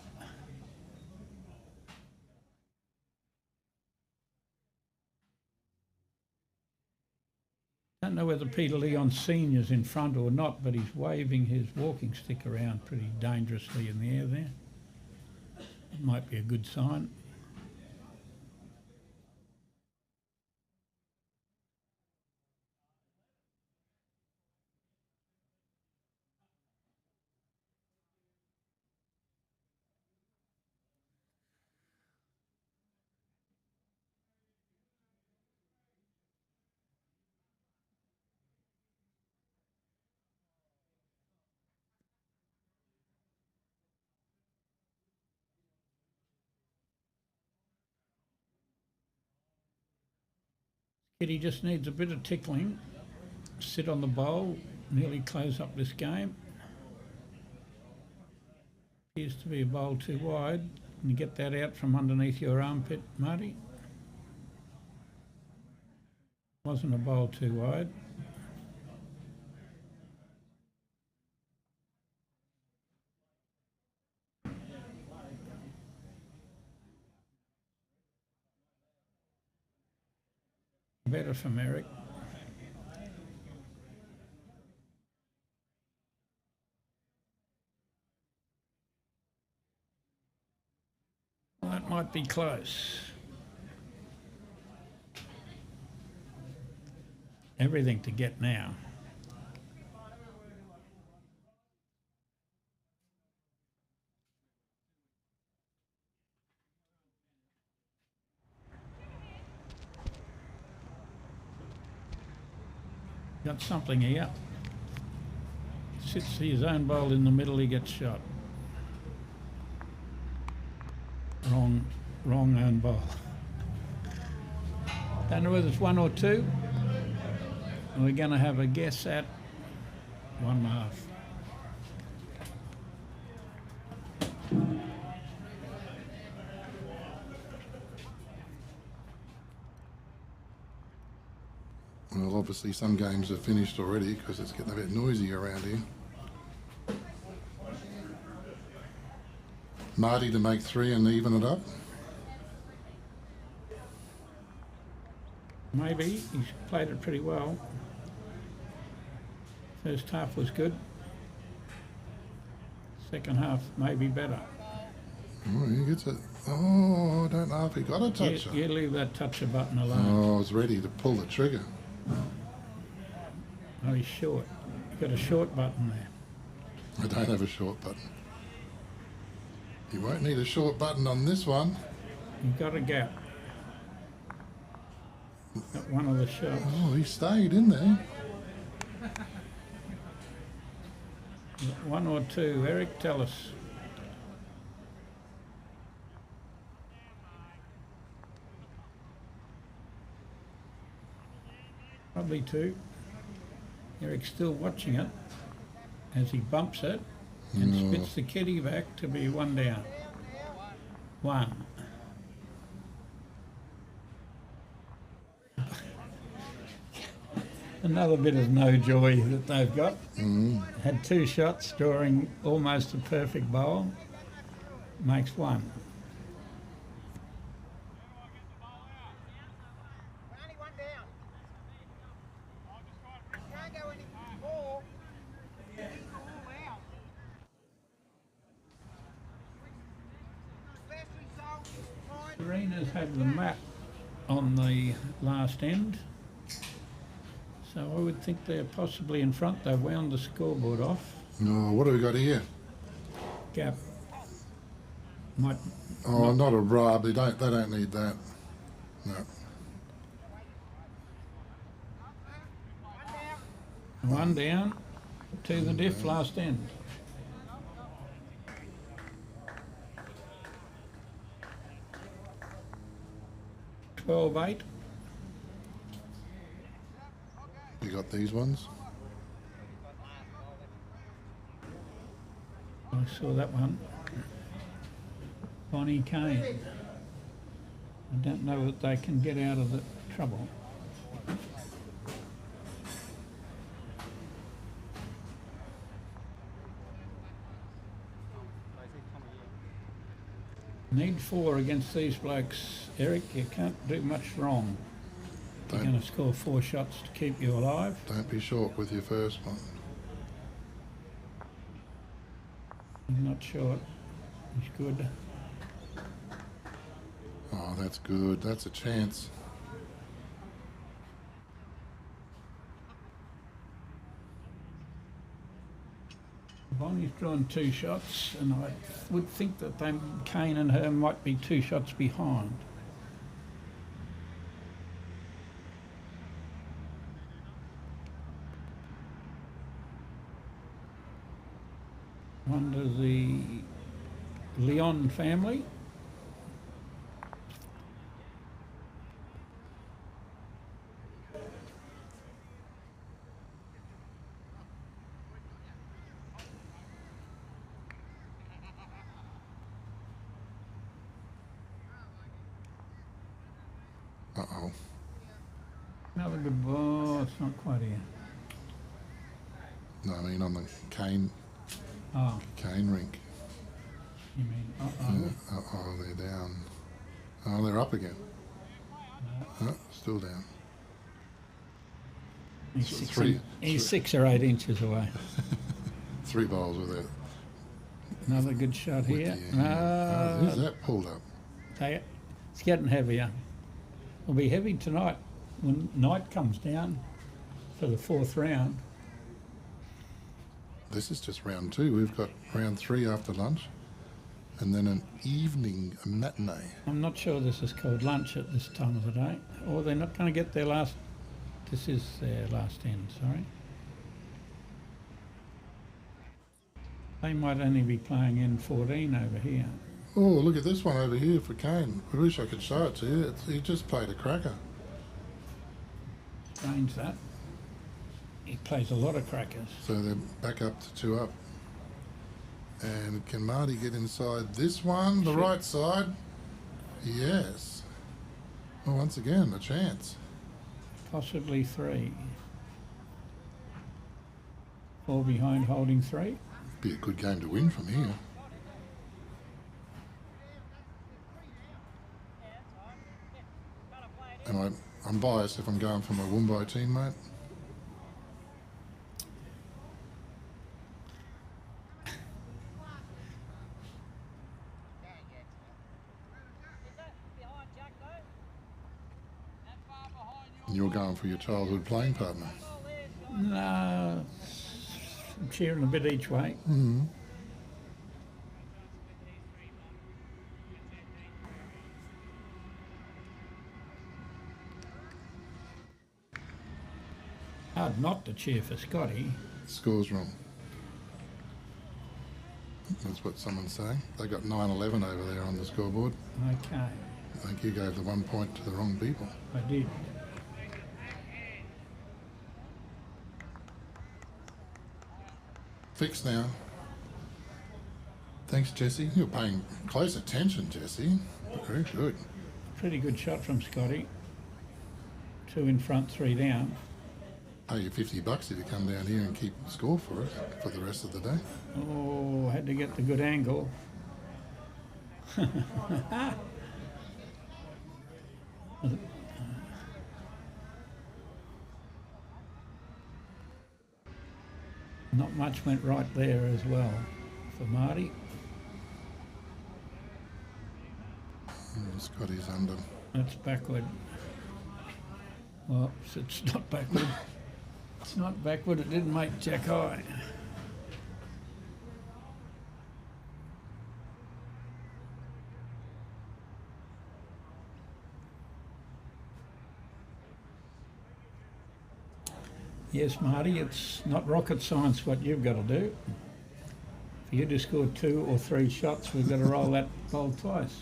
Don't know whether Peter Leon Senior's in front or not, but he's waving his walking stick around pretty dangerously in the air there. It might be a good sign. Kitty just needs a bit of tickling. Sit on the bowl, nearly close up this game. Appears to be a bowl too wide. Can you get that out from underneath your armpit, Marty? Wasn't a bowl too wide. Better from Eric. Well, that might be close. Everything to get now. Got something here. Sits his own bowl in the middle, he gets shot. Wrong own bowl. Don't know whether it's 1 or 2. We're going to have a guess at 1.5. Well, obviously some games are finished already because it's getting a bit noisy around here. Marty to make 3 and even it up. Maybe. He's played it pretty well. First half was good. Second half maybe better. Oh, he gets it. Oh, I don't know if he got a toucher. You leave that toucher button alone. Oh, I was ready to pull the trigger. Oh, he's short. You've got a short button there. I don't have a short button. You won't need a short button on this one. You've got a gap. Got one of the shots. Oh, he stayed in there. 1 or 2. Eric, tell us. Probably 2. Eric's still watching it as he bumps it and spits the kitty back to be 1 down. 1. Another bit of no joy that they've got. Had 2 shots, drawing almost a perfect bowl. Makes 1. Only 1 down. Can't go any more. All out. Best result is fine. Serena's had the map on the last end. So I would think they're possibly in front. They've wound the scoreboard off. Oh, what do we got here? Gap. Might, Oh, not a rub. They don't need that. No. one down to the diff last end. $12.8. You got these ones? I saw that one. Bonnie Kane. I don't know that they can get out of the trouble. Need 4 against these blokes, Eric. You can't do much wrong. You're Don't- going to score 4 shots to keep you alive. Don't be short with your first one. He's not short. He's good. Oh, that's good. That's a chance. Bonnie's drawn 2 shots, and I would think that Kane and her might be 2 shots behind. Wonder the Leon family. Uh-oh. Another good ball. It's not quite here. No, I mean on the cane Oh, rink. you mean, Yeah. Uh-oh, they're down. Oh, they're up again. Still down. He's, So 6, three- he's 6 or 8 inches away. 3 bowls with it. Another good shot here. Who's that pulled up? Take it. It's getting heavier. It'll be heavy tonight when night comes down for the 4th round. This is just round 2. We've got round 3 after lunch, and then a matinee. I'm not sure this is called lunch at this time of the day, or they're not going to get their last. This is their last end, sorry. They might only be playing N14 over here. Oh, look at this one over here for Kane. I wish I could show it to you. He just played a cracker. Strange that. He plays a lot of crackers. So they're back up to 2 up. And can Marty get inside this one, the Shoot. right side? Yes. Well, once again, a chance. Possibly 3. 4 behind, holding 3. Be a good game to win from here. And I'm biased if I'm going for my Woombye teammate. And you're going for your childhood playing partner. No, I'm cheering a bit each way. Mm-hmm. Hard not to cheer for Scotty. Score's wrong. That's what someone's saying. They got 9-11 over there on the scoreboard. Okay, I think you gave the 1 point to the wrong people. I did. Fixed now. Thanks, Jesse. You're paying close attention, Jesse. Very good. Pretty good shot from Scotty. 2 in front, 3 down. Pay you $50 if you come down here and keep score for us for the rest of the day. Oh, had to get the good angle. Not much went right there as well for Marty. Scotty's under. That's backward. Well, it's not backward. It's not backward. It didn't make Jack high. Yes, Marty, it's not rocket science what you've got to do. For you to score 2 or 3 shots, we've got to roll that bowl twice.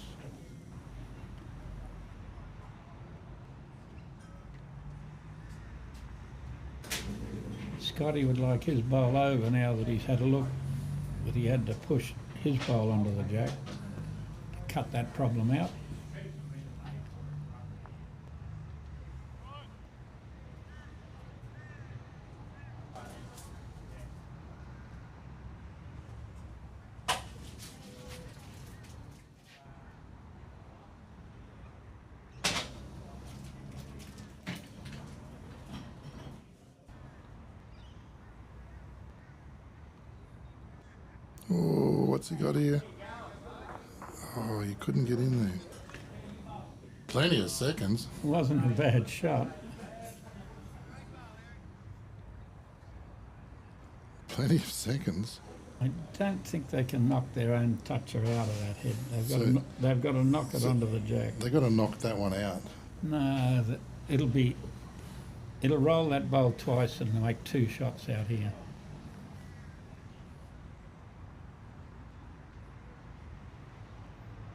Scotty would like his bowl over now that he's had a look, that he had to push his bowl onto the jack to cut that problem out. Oh, what's he got here? Oh, he couldn't get in there. Plenty of seconds. Wasn't a bad shot. Plenty of seconds. I don't think they can knock their own toucher out of that head. They've got to knock it onto the jack. They've got to knock that one out. No, it'll roll that bowl twice and make 2 shots out here.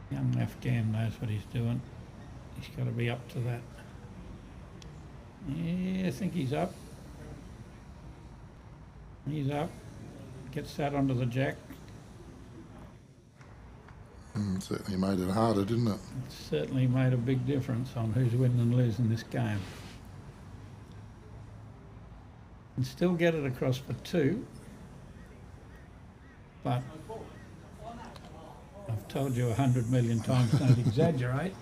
Young Afghan knows what he's doing. He's got to be up to that. Yeah, I think he's up. He's up. Gets that onto the jack. Certainly made it harder, didn't it? It certainly made a big difference on who's winning and losing this game. And still get it across for 2. But I've told you 100 million times, don't exaggerate.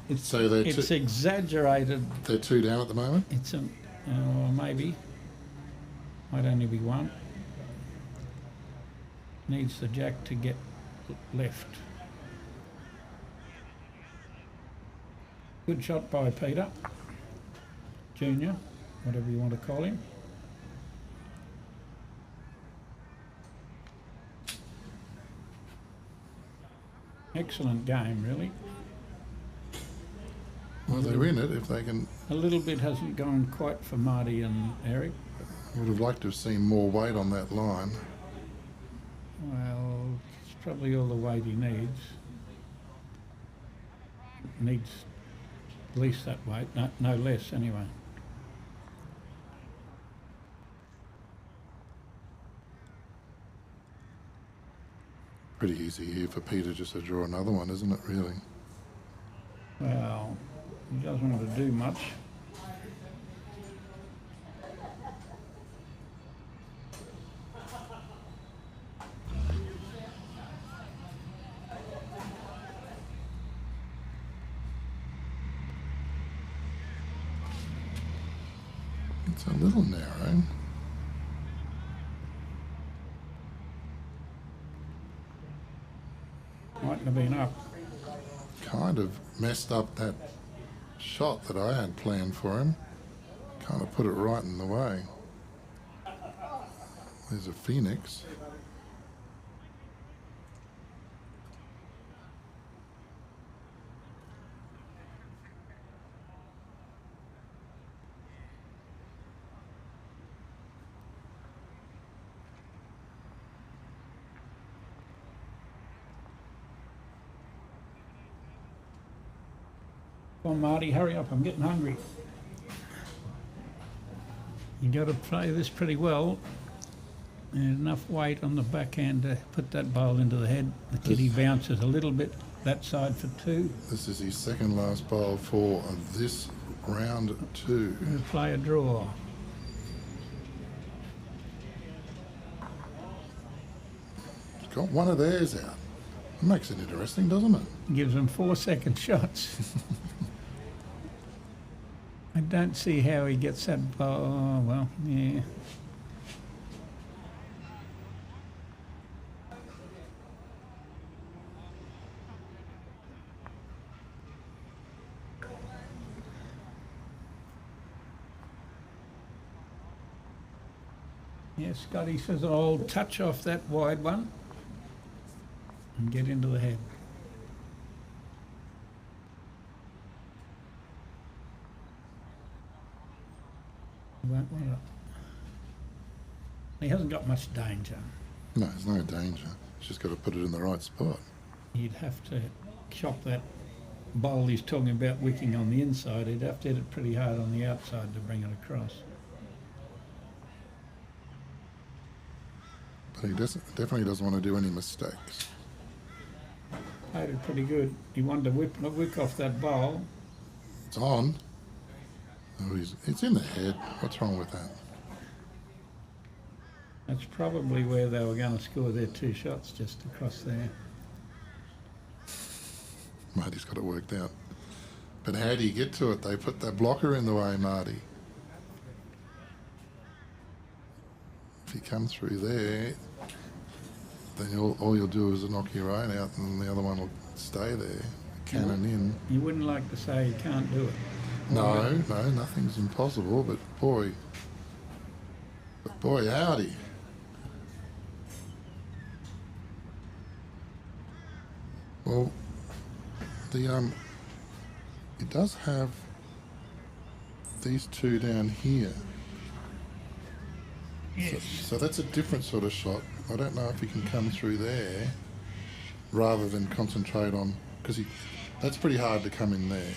It's exaggerated. They're 2 down at the moment? It's maybe. Might only be 1. Needs the jack to get left. Good shot by Peter. Junior, whatever you want to call him. Excellent game, really. Well, they're in it if they can. A little bit hasn't gone quite for Marty and Eric. Would have liked to have seen more weight on that line. Well, it's probably all the weight he needs. Needs at least that weight, no less anyway. Pretty easy here for Peter just to draw another one, isn't it, really? Well, he doesn't want to do much. It's a little narrow. Mightn't have been up. Kind of messed up that shot that I had planned for him. Kind of put it right in the way. There's a phoenix. Come on, Marty, hurry up, I'm getting hungry. You got to play this pretty well. And enough weight on the backhand to put that bowl into the head. The kitty bounces a little bit that side for 2. This is his second last bowl for this round 2. We'll play a draw. Got one of theirs out. It makes it interesting, doesn't it? Gives them 4-second shots. I don't see how he gets that ball. Oh, well, yeah. Yeah, Scotty says, I'll touch off that wide one and get into the head. You won't want it. He hasn't got much danger. No, there's no danger. He's just got to put it in the right spot. He'd have to chop that bowl he's talking about wicking on the inside. He'd have to hit it pretty hard on the outside to bring it across. But he definitely doesn't want to do any mistakes. Played it pretty good. He wanted to wick off that bowl. It's on. Oh, it's in the head. What's wrong with that? That's probably where they were going to score their 2 shots, just across there. Marty's got it worked out. But how do you get to it? They put that blocker in the way, Marty. If you come through there, then all you'll do is knock your own out and the other one will stay there, cannon in. You wouldn't like to say you can't do it. No, nothing's impossible, but boy, howdy. Well, it does have these 2 down here. Yes. So that's a different sort of shot. I don't know if he can come through there rather than concentrate on, because that's pretty hard to come in there.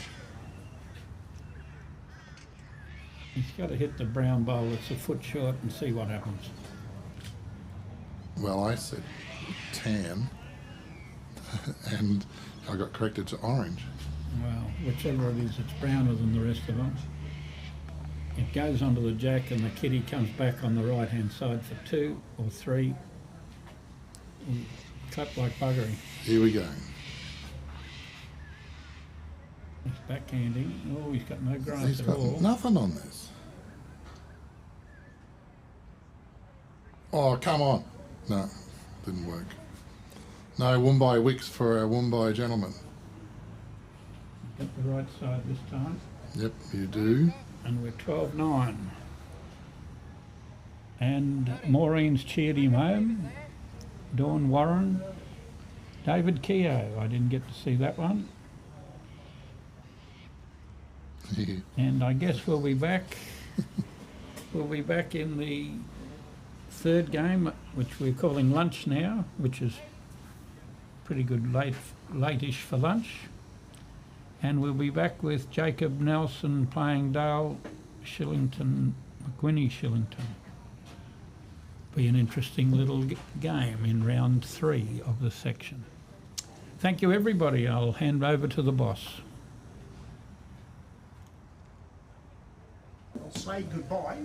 He's got to hit the brown bowl that's a foot short and see what happens. Well, I said tan, and I got corrected to orange. Well, whichever it is, it's browner than the rest of them. It goes onto the jack and the kitty comes back on the right-hand side for 2 or 3. Clap like buggery. Here we go. He's backhanding. Oh, he's got no grass He's at got all. nothing on this. Oh, come on. No, didn't work. No Woombye wicks for our Woombye gentlemen. Get the right side this time. Yep, you do. And we're 12-9. And Maureen's cheered him home. Dawn Warren. David Keogh. I didn't get to see that one. And I guess we'll be back. We'll be back in the 3rd game, which we're calling lunch now, which is pretty good late-ish for lunch. And we'll be back with Jacob Nelson playing Dale Shillington, McGuinney Shillington. Be an interesting little game in round 3 of the section. Thank you, everybody. I'll hand over to the boss. I'll say goodbye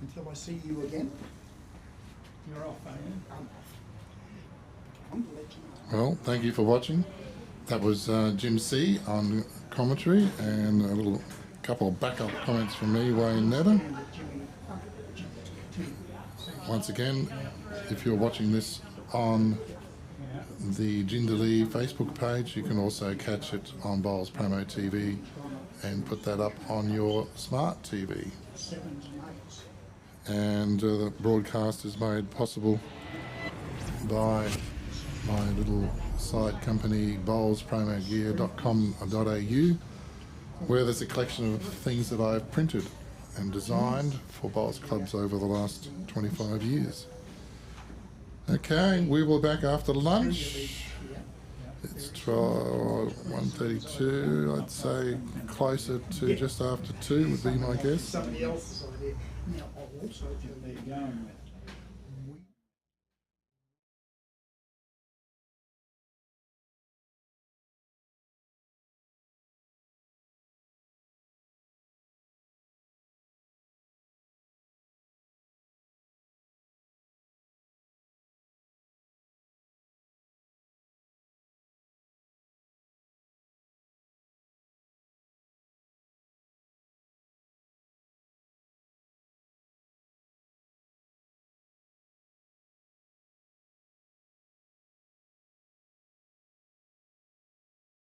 until I see you again. You're off, are you? I'm to let you know. Well, thank you for watching. That was Jim C on commentary and a couple of backup comments from me, Wayne Nedder. Once again, if you're watching this on the Jindalee Facebook page, you can also catch it on Bowls Promo TV and put that up on your smart TV. And the broadcast is made possible by my little side company, bowlspromogear.com.au, where there's a collection of things that I've printed and designed for bowls clubs over the last 25 years. Okay, we will be back after lunch. It's 1:32, I'd say closer to just after 2 would be my guess. Somebody else is over there. Now, I'll also There you go.